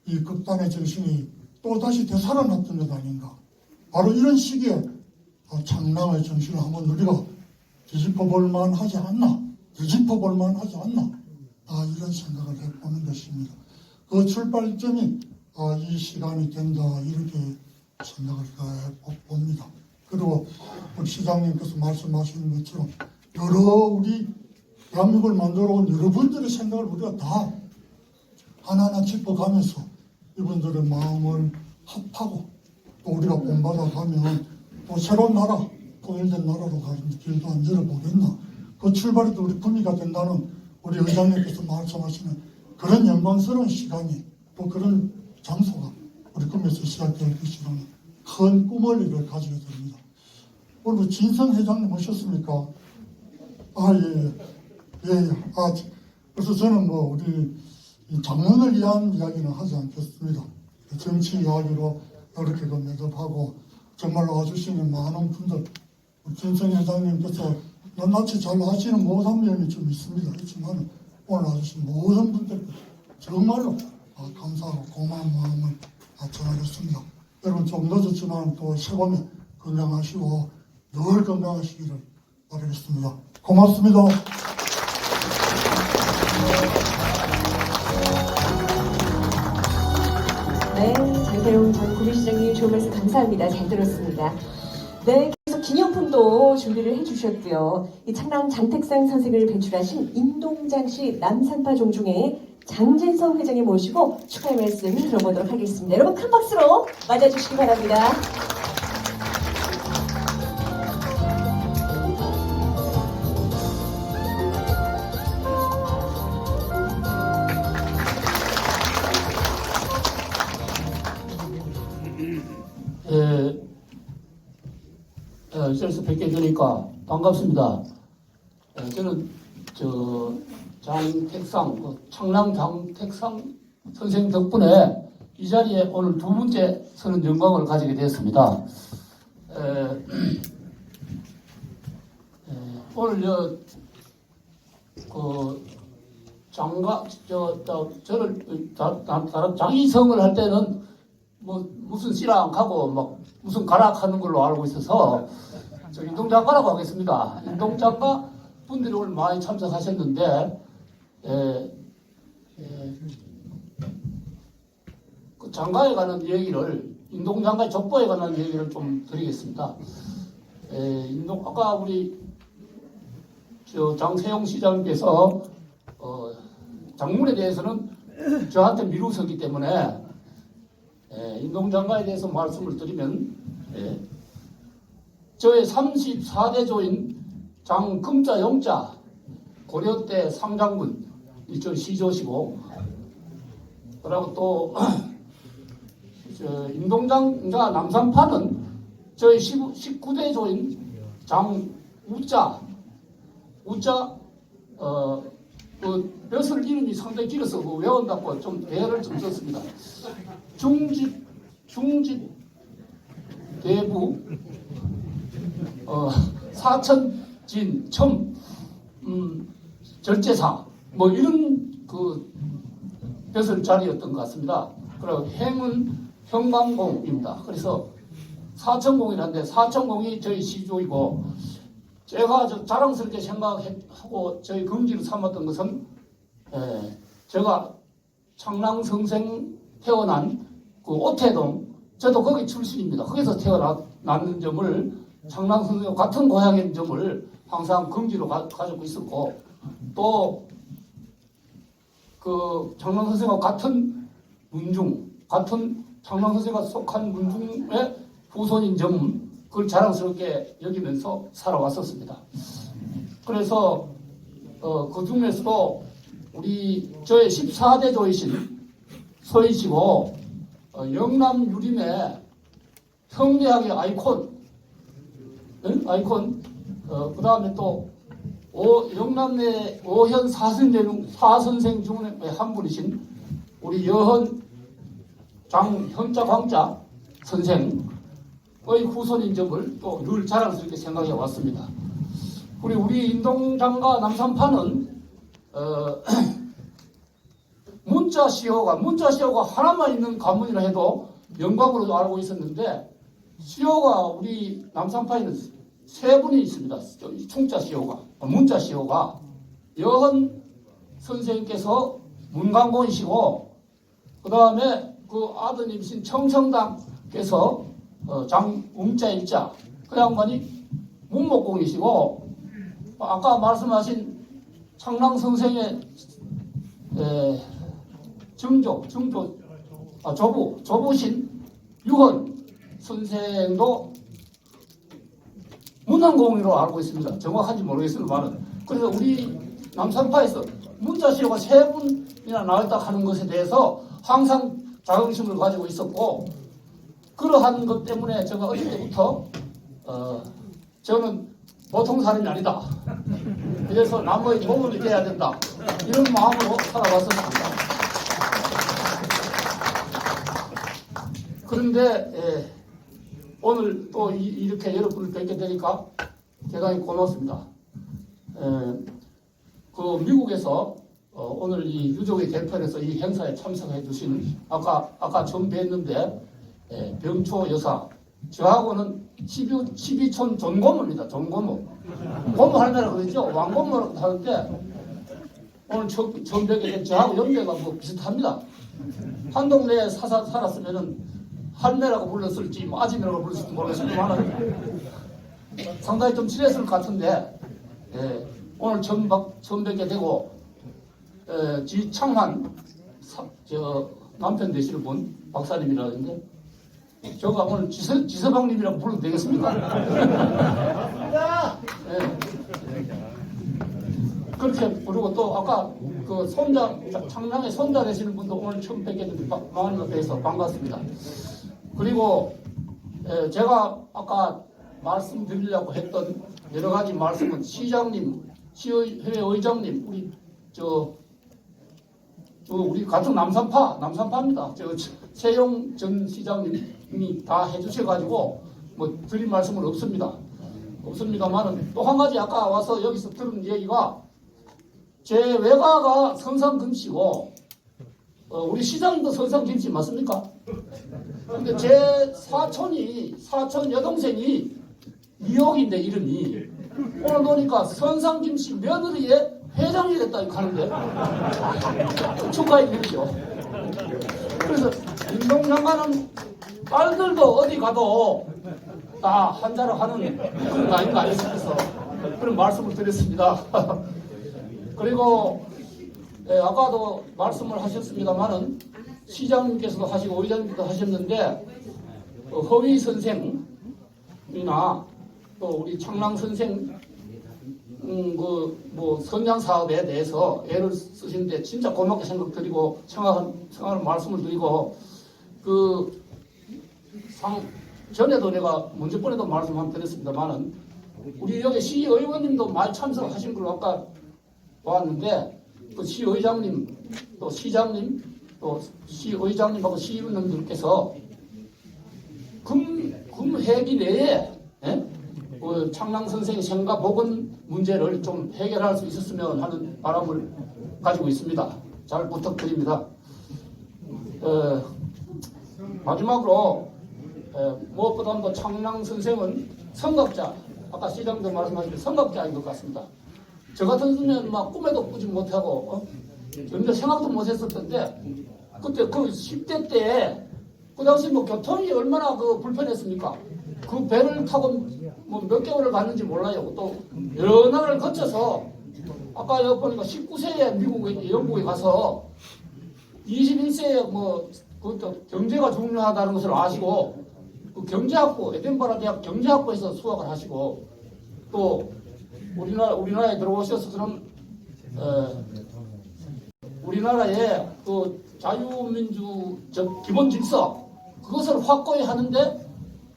이 극단의 정신이 또다시 되살아났던 것 아닌가. 바로 이런 시기에 창랑의 정신을 한번 우리가 뒤집어볼 만하지 않나. 이런 생각을 해보는 것입니다. 그 출발점이 이 시간이 된다 이렇게 생각을 해봅니다. 그리고 우리 시장님께서 말씀하시는 것처럼 여러 우리 대한민국을 만들어 온 여러분들의 생각을 우리가 다 하나하나 짚어가면서 이분들의 마음을 합하고 또 우리가 본받아 가면 또 새로운 나라, 통일된 나라로 가는 길도 안 열어보겠나. 그 출발에도 우리 분위기가 된다는 우리 의장님께서 말씀하시는 그런 영광스러운 시간이 또 그런 장소가 우리 꿈에서 시작될 것이라는 큰 꿈을 이를 가지게 됩니다. 오늘 진성 회장님 오셨습니까? 예. 그래서 저는 우리 장문을 위한 이야기는 하지 않겠습니다. 정치 이야기로 이렇게 매듭하고 정말로 와주시는 많은 분들, 진성 회장님께서 낱낱이 잘 아시는 못한 면이 좀 있습니다. 그렇지만 오늘 와주신 모든 분들께 정말로 감사하고 고마운 마음을 전하겠습니다. 여러분 좀 늦었지만 또 새봄에 건강하시고 늘 건강하시기를 바라겠습니다. 고맙습니다. 네, 장세용 전 구미시장님 좋은 말씀 감사합니다. 잘 들었습니다. 네, 계속 기념품도 준비를 해주셨고요. 이 창랑 장택상 선생을 배출하신 인동장시 남산파 종중에 장진성 회장님 모시고 축하의 말씀 들어보도록 하겠습니다. 여러분 큰 박수로 맞아주시기 바랍니다. 여기서 뵙게 되니까 반갑습니다. 저는 장택상, 창랑 장택상 선생님 덕분에 이 자리에 오늘 두 번째 서는 영광을 가지게 되었습니다. 오늘 저를 장의성을 할 때는 무슨 씨랑하고 무슨 가락하는 걸로 알고 있어서 인동장가라고 하겠습니다. 인동장가 분들이 오늘 많이 참석하셨는데 그 장가에 관한 얘기를 인동장가 족보에 관한 얘기를 좀 드리겠습니다. 아까 우리 장세용 시장님께서 장문에 대해서는 저한테 미루셨기 때문에 인동장가에 대해서 말씀을 드리면 저의 34대조인 장금자 영자 고려 때 상장군 이쪽 시조시고 그리고 또 인동장가 남산파는 저희 19대조인 장우자 그 벼슬 이름이 상당히 길어서 외운다고 좀 대열을 좀 썼습니다. 중집 대부 사천진 첨 절제사 이런 그 벼슬 자리였던 것 같습니다. 그리고 행은 형광공입니다. 그래서 사천공이라는데 사천공이 저희 시조이고 제가 자랑스럽게 생각하고 저희 긍지로 삼았던 것은 제가 창랑성생 태어난 그 오태동 저도 거기 출신입니다. 거기서 태어났는 점을 창랑성생과 같은 고향인 점을 항상 긍지로 가지고 있었고 또 그 창랑선생과 같은 문중, 같은 창랑선생과 속한 문중의 후손인 점 그걸 자랑스럽게 여기면서 살아왔었습니다. 그래서 그 중에서도 우리 저의 14대 조이신 서이시고 영남 유림의 현대학의 아이콘, 아이콘, 그 다음에 또 영남의 오현 사선생 중에 한 분이신 우리 여헌 현자 광자 선생의 후손인 점을 또 늘 자랑스럽게 생각해 왔습니다. 우리 인동장과 남산파는 문자 시호가 하나만 있는 가문이라 해도 영광으로 알고 있었는데 시호가 우리 남산파에는 세 분이 있습니다. 충자 시호가, 문자 시호가 여헌 선생님께서 문광공이시고 그 다음에 그 아드님이신 청성당께서 장웅자 일자 그 양반이 문목공이시고 아까 말씀하신 창랑선생의 조부신 유헌 선생도 문항공으로 알고 있습니다. 정확한지 모르겠습니다만 그래서 우리 남산파에서 문자시호가 세 분이나 나왔다 하는 것에 대해서 항상 자긍심을 가지고 있었고 그러한 것 때문에 제가 어릴 때부터 저는 보통 사람이 아니다. 그래서 남의 도움이 돼야 된다. 이런 마음으로 살아왔었습니다. 그런데 오늘 또 이렇게 여러분을 뵙게 되니까 대단히 고맙습니다. 그 미국에서 오늘 이 유족의 개편에서 이 행사에 참석해 주신 아까 처음 뵀는데 병초 여사 저하고는 12촌 전고모입니다. 전고모. 고모 할매라 그러죠. 왕고모라고 하는데 오늘 처음 뵙게 된 저하고 연배가 뭐 비슷합니다. 한 동네에 살았으면은 할매라고 불렀을지 아줌이라고 불렀을지 모르겠습니다만 상당히 좀 친했을 것 같은데 오늘 처음 뵙게 되고 지창환 남편 되시는 분 박사님이라는데 제가 오늘 지서방님이라고 불러도 되겠습니까? 그렇게 부르고 또 아까 그 창랑의 손자 되시는 분도 오늘 처음 뵙게 된 마흔 옆에서 반갑습니다. 그리고 제가 아까 말씀드리려고 했던 여러 가지 말씀은 시장님, 시의회 의장님, 우리 같은 남산파입니다. 최용 전 시장님이 다 해주셔가지고 뭐 드릴 말씀은 없습니다만은 또 한 가지 아까 와서 여기서 들은 얘기가 제 외가가 선상김씨고 우리 시장도 선상김씨 맞습니까? 근데 제 사촌 여동생이 이옥인데 이름이 오늘 보니까 선상김씨 며느리의 회장이 됐다 이렇게 하는데 축하의 일이죠. 그래서 인동장관은 딸들도 어디 가도 다 한자로 하는 그런 거 아닌가 싶어서 그런 말씀을 드렸습니다. 그리고 아까도 말씀을 하셨습니다만은 시장님께서도 하시고 의장님도 하셨는데 허위 선생이나 또 우리 창랑 선생 뭐 선양 사업에 대해서 애를 쓰시는데 진짜 고맙게 생각드리고 청하는 말씀을 드리고 전에도 내가 먼저 번에도 말씀 한번 드렸습니다만은 우리 여기 시의원님도 많이 참석하신 걸로 아까 보았는데 그 시의장님 또 시장님 또 시의장님하고 시의원님들께서 금회기 내에 그 창랑 선생의 생과 복원 문제를 좀 해결할 수 있었으면 하는 바람을 가지고 있습니다. 잘 부탁드립니다. 마지막으로 무엇보다도 창랑 선생은 선각자, 아까 시장도 말씀하신 선각자인 것 같습니다. 저 같은 막 꿈에도 꾸지 못하고 전혀 생각도 못했을 텐데 그때 그 10대 때 그 당시 뭐 교통이 얼마나 그 불편했습니까? 그 배를 타고 뭐 몇 개월을 갔는지 몰라요. 또 여러 나라를 거쳐서 아까 여기 보니까 19세에 미국에 영국에 가서 21세에 뭐 그것도 경제가 중요하다는 것을 아시고 그 경제학부 에든버러 대학 경제학부에서 수학을 하시고 또 우리나라에 들어오셔서 그런 우리나라의 그 자유민주적 기본 질서 그것을 확고히 하는데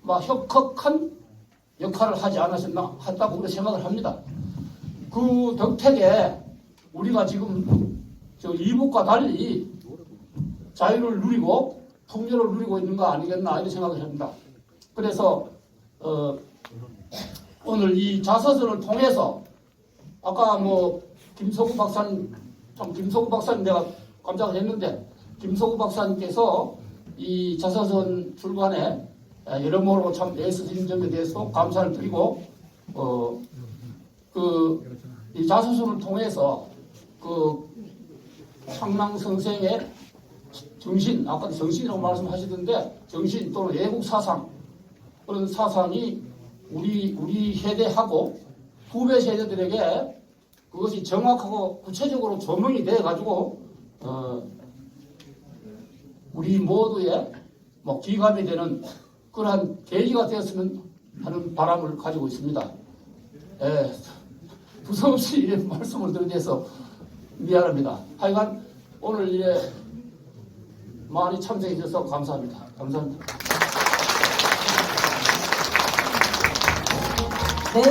막 혁혁한 역할을 하지 않으셨나 했다고 우리 생각을 합니다. 그 덕택에 우리가 지금 저 이북과 달리 자유를 누리고 풍요를 누리고 있는 거 아니겠나 이런 생각을 합니다. 그래서 오늘 이 자서전을 통해서 아까 뭐 김석우 박사님 내가 깜짝 했는데 김석우 박사님께서 이 자서전 출간에 여러모로 참 애쓰신 점에 대해서 감사를 드리고 이 자서전을 통해서 그 창랑 선생의 정신, 아까도 정신이라고 말씀하시던데 정신 또는 애국 사상 그런 사상이 우리 세대하고 후배 세대들에게 그것이 정확하고 구체적으로 조명이 돼 가지고 우리 모두의 뭐 기감이 되는 그러한 계기가 되었으면 하는 바람을 가지고 있습니다. 두서없이 이런 말씀을 드려서 미안합니다. 하여간 오늘 이에 많이 참석해 주셔서 감사합니다. 감사합니다. 네,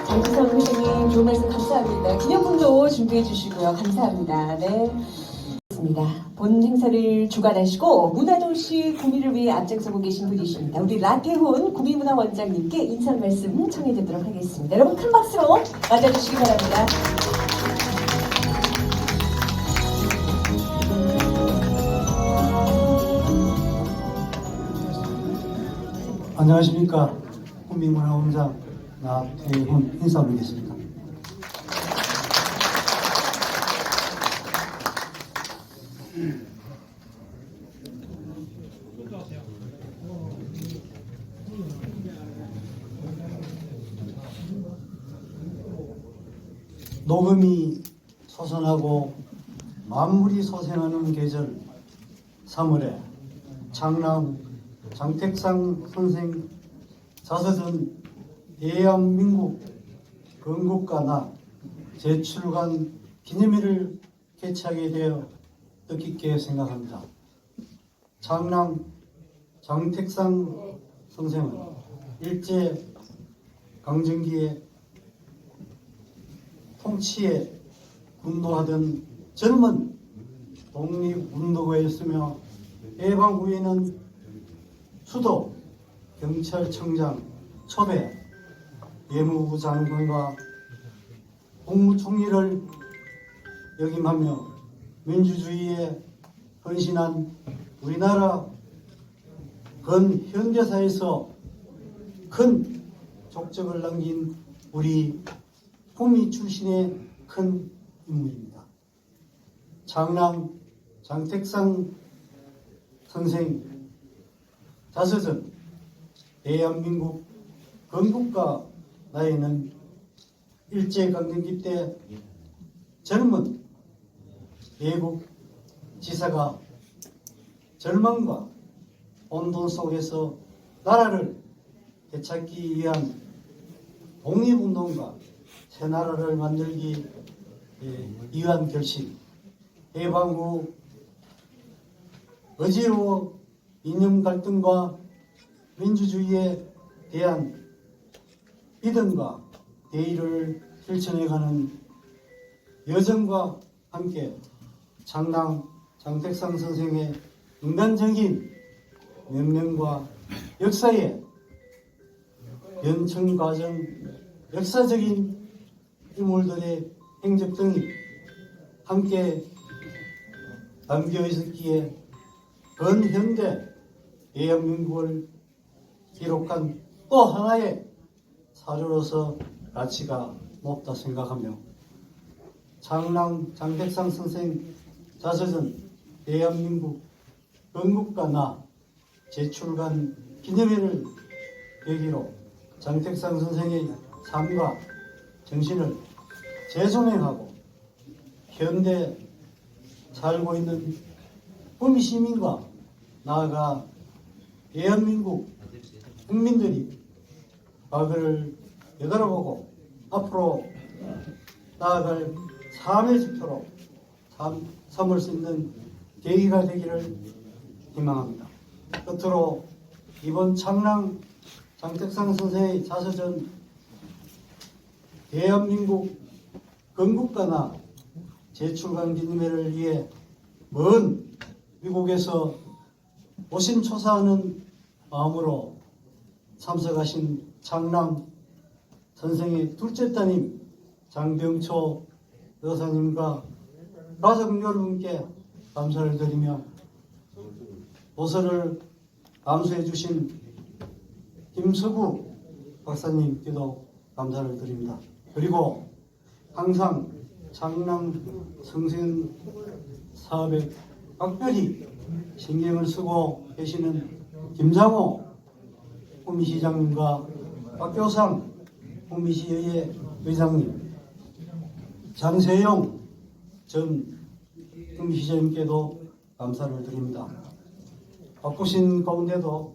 장지선 회장님 좋은 말씀 감사합니다. 기념품도 준비해 주시고요. 감사합니다. 네. 본 행사를 주관하시고 문화도시 구미를 위해 앞장서고 계신 분이십니다. 우리 라태훈 구미문화원장님께 인사 말씀 청해 듣도록 하겠습니다. 여러분 큰 박수로 맞아주시기 바랍니다. 안녕하십니까. 구미문화원장 라태훈 인사 올리겠습니다. 녹음이 솟아나고 만물이 소생하는 계절 3월에 창랑 장택상 선생 자서전 대한민국 건국과 나 재출간 기념일을 개최하게 되어 뜻깊게 생각합니다. 창랑 장택상 선생은 일제 강점기에 통치에 군노하던 젊은 독립운동가였으며 해방 후에는 수도 경찰청장 초배 외무부 장관과 국무총리를 역임하며 민주주의에 헌신한 우리나라 근현대사에서 큰 족적을 남긴 우리 구미 출신의 큰 인물입니다. 창랑 장택상 선생 자서전 대한민국 건국과 나에는 일제강점기 때 젊은 외국 지사가 절망과 혼돈 속에서 나라를 되찾기 위한 독립운동과 새 나라를 만들기 위한 결심, 해방 후 어지러워 이념 갈등과 민주주의에 대한 믿음과 대의를 실천해가는 여정과 함께 창랑 장택상 선생의 인간적인 명령과 역사의 연청 과정, 역사적인 인물들의 행적 등이 함께 담겨 있었기에 근현대 대한민국을 기록한 또 하나의 사료로서 가치가 높다 생각하며 창랑 장택상 선생 자서전 대한민국 건국과 나 재출간 기념회를 계기로 장택상 선생의 삶과 정신을 재조명하고 현대 살고 있는 구미 시민과 나아가 대한민국 국민들이 과거를 되돌아보고 앞으로 나아갈 삶의 지표로 삼을 수 있는 계기가 되기를 희망합니다. 끝으로 이번 창랑 장택상 선생의 자서전 대한민국 건국과 나 재출간 기념회를 위해 먼 미국에서 오심초사하는 마음으로 참석하신 창랑 선생의 둘째 따님 장병초 여사님과 가족 여러분께 감사를 드리며 도서를 감수해 주신 김서구 박사님께도 감사를 드립니다. 그리고 항상 창랑 성생 사업에 각별히 신경을 쓰고 계시는 김장호 구미시장님과 박교상 구미시의회 의장님, 장세용 전 구미시장님께도 감사를 드립니다. 바쁘신 가운데도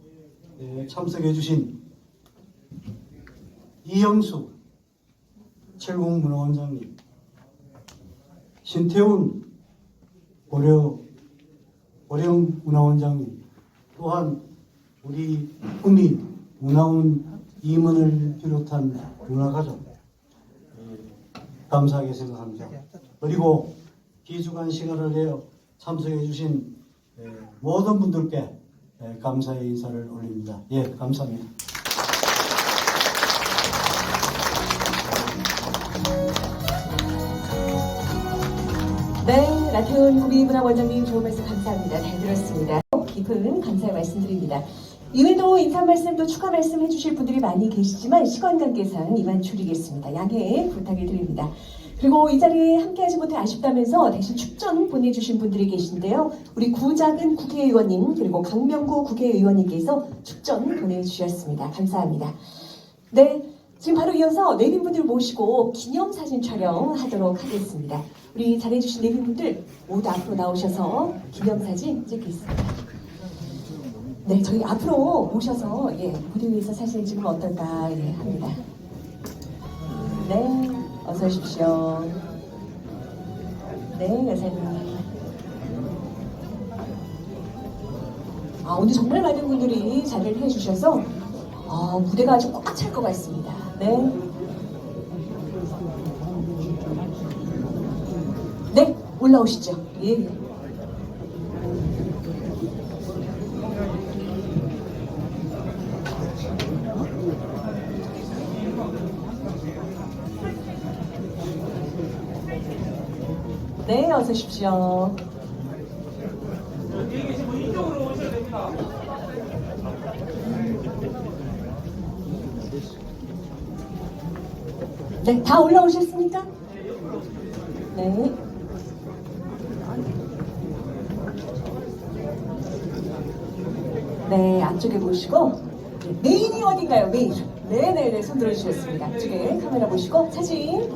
참석해 주신 이영수 철공문화원장님, 신태훈 고령문화원장님, 또한 우리 구미 문화원 임원을 비롯한 문화가족 감사하게 생각합니다. 그리고 귀중한 시간을 내어 참석해 주신 모든 분들께 감사의 인사를 올립니다. 예, 감사합니다. 네, 나태훈 구미문화원장님 좋은 말씀 감사합니다. 잘 들었습니다. 깊은 감사의 말씀드립니다. 이외에도 인사 말씀도 추가 말씀 해주실 분들이 많이 계시지만 시간 관계상 이만 줄이겠습니다. 양해 부탁을 드립니다. 그리고 이 자리에 함께하지 못해 아쉽다면서 대신 축전 보내주신 분들이 계신데요. 우리 구작은 국회의원님 그리고 강명구 국회의원님께서 축전 보내주셨습니다. 감사합니다. 네, 지금 바로 이어서 내빈분들 모시고 기념사진 촬영하도록 하겠습니다. 우리 잘해주신 내빈분들 모두 앞으로 나오셔서 기념사진 찍겠습니다. 네, 저희 앞으로 모셔서 무대 위에서 사진 찍으면 어떨까 합니다. 네, 어서 오십시오. 네, 여사님. 오늘 정말 많은 분들이 자리를 해주셔서 무대가 아주 꽉 찰 것 같습니다. 네. 네, 올라오시죠. 예. 네, 어서 오십시오. 네, 다 올라오셨습니까? 네. 네, 앞쪽에 보시고 메인이 어딘가요? 메인. 네네네, 손 들어주셨습니다. 앞쪽에 카메라 보시고 사진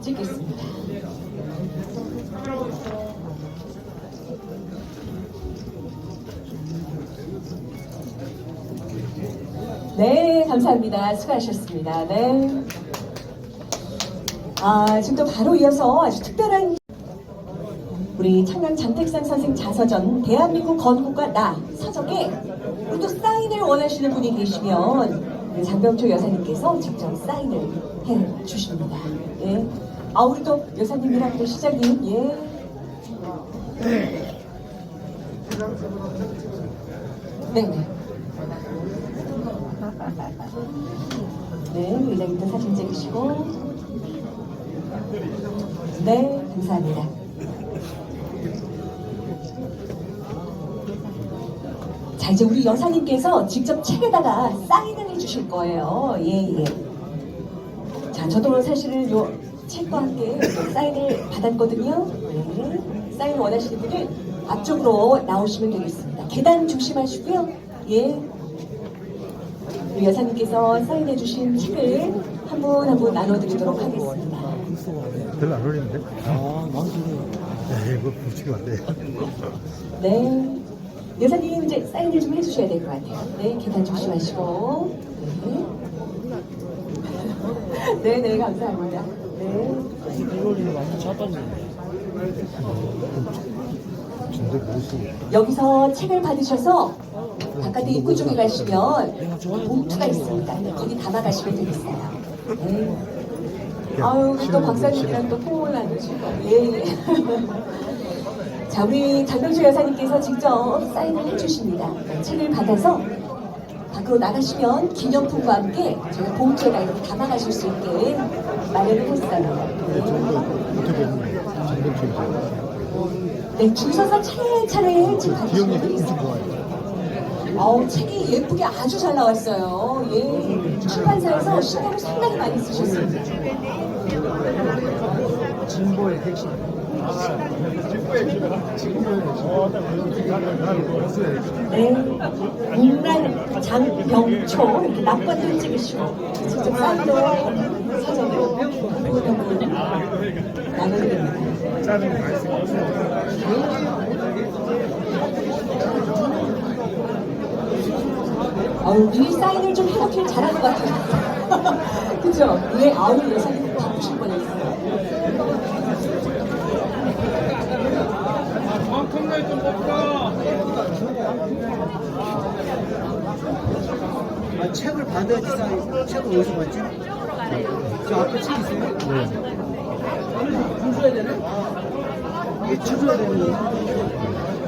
찍겠습니다. 네, 감사합니다. 수고하셨습니다. 네. 지금 또 바로 이어서 아주 특별한 우리 창랑 장택상 선생 자서전 대한민국 건국과 나 서적에 우리 또 사인을 원하시는 분이 계시면 장병초 여사님께서 직접 사인을 해 주십니다. 예. 우리 또 여사님이랑 또 시장님, 예. 네네. 네, 의장님도 사진 찍으시고. 네, 감사합니다. 자, 이제 우리 여사님께서 직접 책에다가 사인을 해주실 거예요. 예, 예. 자, 저도 사실은 요 책과 함께 사인을 받았거든요. 네. 사인 원하시는 분은 앞쪽으로 나오시면 되겠습니다. 계단 조심하시고요. 예. 우리 여사님께서 사인해주신 책을 한 분 한 분 나눠드리도록 하겠습니다. 별로 안 어울리는데? 이거 붙이면 안 돼. 네. 여사님 이제 사인을 좀 해주셔야 될 것 같아요. 네, 계단 조심하시고. 네. 네, 감사합니다. 네. 여기서 책을 받으셔서 바깥에 입구 쪽에 가시면 봉투가 있습니다. 거기 담아 가시면 되겠어요. 네. 아유, 또 박사님이랑 또 포옹을 나누시고. 예. 자, 우리 장명주 여사님께서 직접 사인을 해주십니다. 책을 받아서 밖으로 나가시면 기념품과 함께 저희 봉투에다 이렇게 담아가실 수 있게 마련을 했어요. 네, 줄 서서 차례차례 책 받으시면 되겠습니다. 책이 예쁘게 아주 잘 나왔어요. 예, 출판사에서 신경을 상당히 많이 쓰셨습니다. 진보의 핵심. 네, 문란 장병초 이렇게 낙관도 찍으시고 직접 사인도 사전으로 나눠드립니다. 미리 사인을 좀 해놓길 잘한 것 같아요. 그죠? 왜 여사님 바쁘실 뻔했어요. 책을 받아야지 사인. 책을 어디서 받지? 저 앞에 책 있어요? 네. 줄 줘야 되나? 이게 줄 줘야 되는 거예요?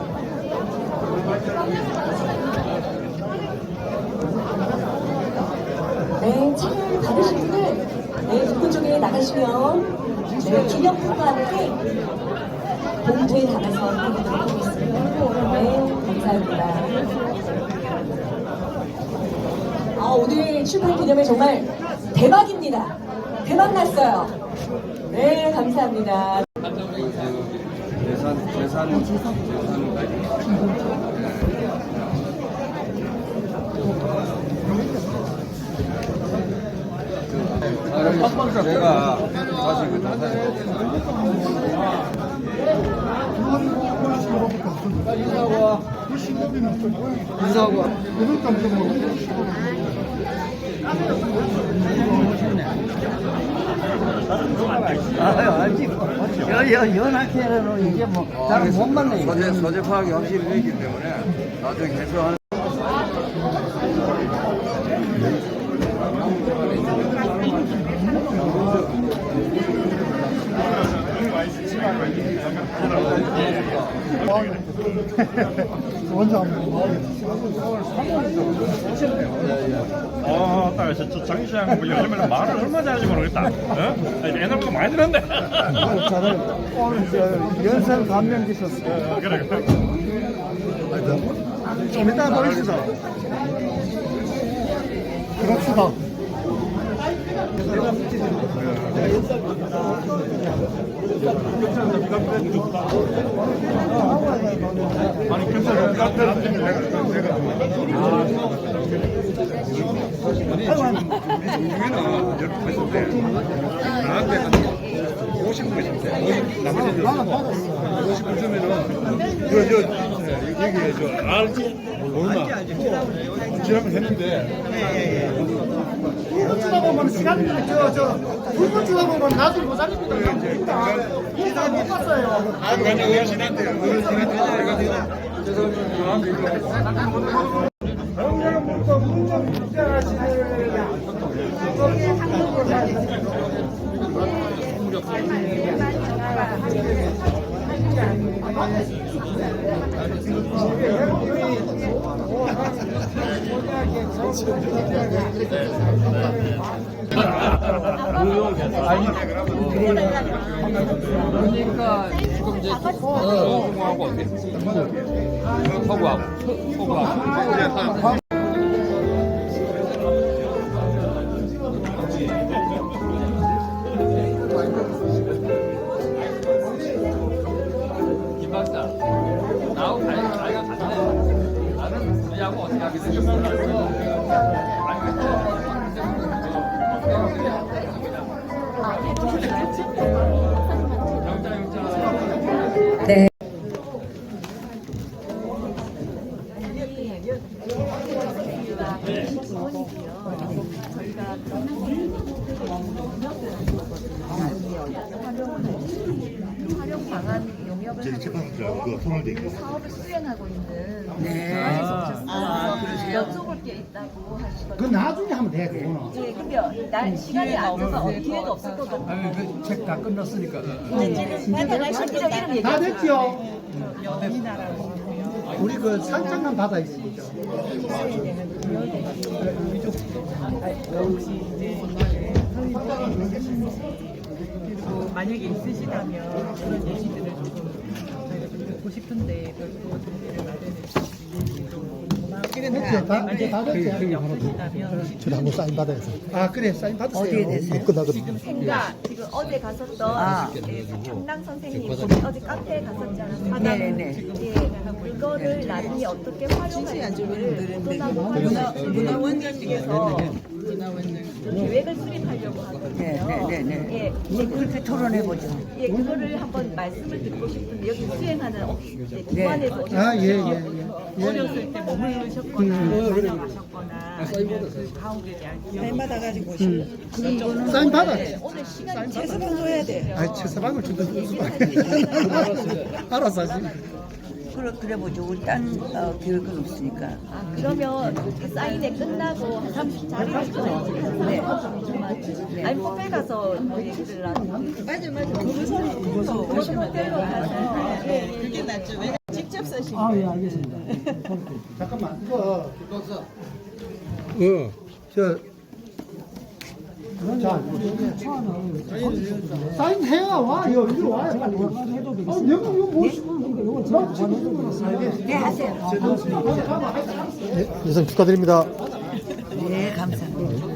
네, 책을 받으실 분은 네, 입구 쪽에 나가시면 네, 기념품과 함께 봉투에 담아서 드리도록 하겠습니다. 네, 감사합니다. 오늘 출판 기념회 정말 대박입니다. 대박 났어요. 네, 감사합니다. 제가 다시 그 인사하고 와. 연합회는 이제 뭐 잘 못 만나요. 서재 파악이 확실히 되기 때문에 나중에 해소하는. 먼저 한번. 저 장시장 뭐 요즘에는 말을 얼마나 잘하는지 모르겠다. 옛날보다 많이 들었네. 잘해요. 오늘 연설 감명 주셨어요. 그래. 좀 이따 보입시다. 그럽시다. 아니 근데 나한테 한 50분 있는데 나머지 50분 주면은 여기 저 알지? 모르나? 지나면 했는데 주다 보면 시간이 물건 주다 보면 나중에 못 살립니다. 이사 못 갔어요. 그냥 어르신한테 정량부터 문정 입장하시는 그러니까 지금 이제 소금하고 소금하고 김 박사 나하고 나이가 같네. 나는 우리하고 어떻게 하게 생겼어? 네. 활용 방안 용역을 하고 사업을 수행하고 있는 여쭤볼 게 있다고 하시거든요. 그 나중에 하면 돼, 그거는. 예, 근데 날 시간이 안 돼서 기회가 없었거든요. 책 다 끝났으니까. 다 됐죠? 우리 그 살짝만 받아 있습니다. 만약에 있으시다면 그런 얘기들을 조금 저희가 좀 듣고 싶은데 별도 준비를 마련해 주실 수 있는지 좀 이제 다 됐죠? 없으시다면 저도 한번 사인 받아야죠. 아, 그래, 사인 받으세요. 어디에 되세요? 지금 지금 어제 갔었던 장랑 선생님 어제 카페에 갔었지 않았어요? 예, 이거를 나중에 어떻게 활용할지를 문화원장님께서 계획을 수립하려고 하거든요. 예, 그렇게 토론해보죠. 예, 그거를 한번 말씀을 듣고 싶은데 여기 수행하는 기관에서 어렸을 때 머무르셨거나 다녀가셨거나 아니면 그 가옥에 대한 기억 받아가지고 오시는 사인 받아. 오늘 시간이 최소한 줘야 돼. 아, 최서방을 주든 알아서 하지. 그래 보죠. 우리 딴 계획은 없으니까. 아, 그러면 그 사인회 끝나고 한 30분 자리를 네. 아니 호텔 가서 뭐 얘기를 하는데 맞아 그래서 호텔로 가서 그게 낫죠. 왜냐 직접 쓰시는 아, 예, 알겠습니다. 잠깐만, 이거. 자, 사인해야 와. 여기로 와야 빨리. 여기 이거 뭐 네, 하세요. 예선 축하드립니다. 네, 감사합니다.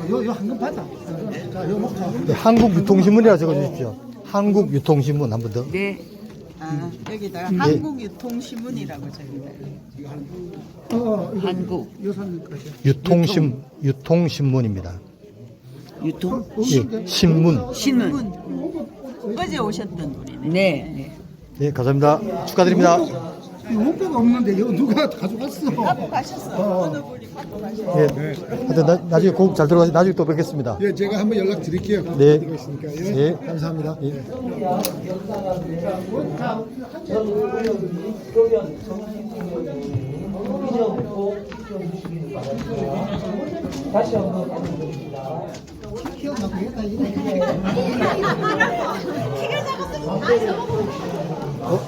요 한금 받아. 자, 요 먹자. 네, 한국유통신문이라 적어주십시오. 한국유통신문 한 번 더. 네. 아, 여기다가 한국유통신문이라고 적입니다. 한국 유통신문입니다. 유통 예, 신문. 신문. 어제 오셨던 분이네. 네. 네, 감사합니다. 축하드립니다. 용표가 없는데 이거 누가 가져갔어? 갖고 가셨어. 어느 분이 갖고 가셨어. 예, 하여튼 나중에 꼭 잘 들어가서 나중에 또 뵙겠습니다. 예, 제가 한번 연락 드릴게요. 네. 있으니까. 예, 감사합니다. 예.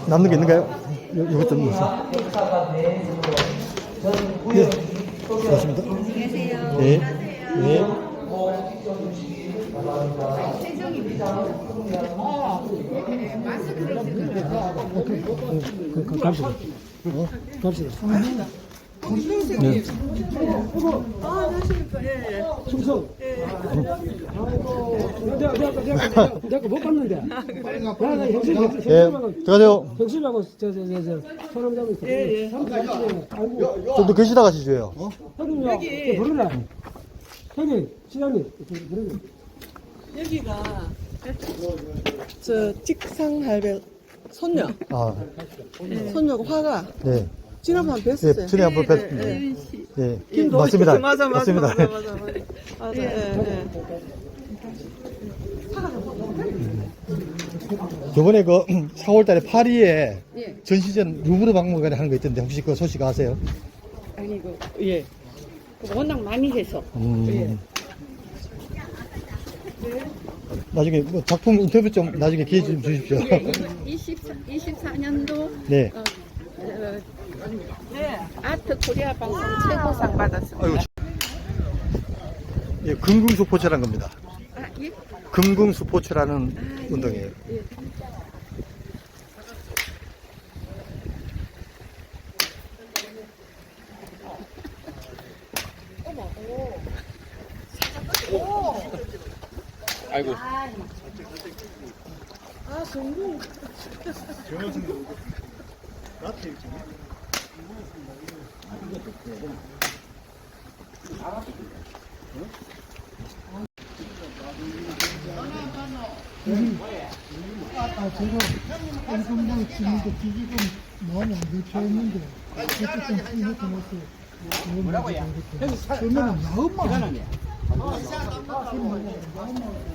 남는 게 있는가요? 이것 좀 넣으세요. 예, 고맙습니다. 네, 네. 갑시다. 갑시다. 네. 아, 안녕하십니까. 예. 충성. 내가 못 봤는데. 예, 들어가세요. 혁신하고 사람 잡고 있어. 예. 좀 더 계시다 가시죠. 형님요. 여기 부르라. 형님, 시장님 부르라. 여기가 저 직상할배 손녀. 아, 손녀가 화가 네. 지난번 네, 뵀었어요. 전에 한번 뵀습니다. 네, 김도희. 맞습니다. 맞습니다. 맞아. 예. 저번에 그 4월달에 파리에 전시전 루브르 박물관에 하는 거 있던데 혹시 그 소식 아세요? 아니 예. 워낙 많이 해서. 나중에 뭐 작품 인터뷰 좀 나중에 기회 좀 주십시오. 예, 24년도 네. 아트 코리아 방송 최고상 받았습니다. 아이고, 예, 금궁스포츠라는 겁니다. 아, 예? 금궁스포츠라는 운동이에요. 예. 아이고. 아, 정말. 제가 한성당 지금도 기기금 마음에 안 들쳐있는데 어쨌든 이렇게 놓고 뭐라고요? 그러면 마음만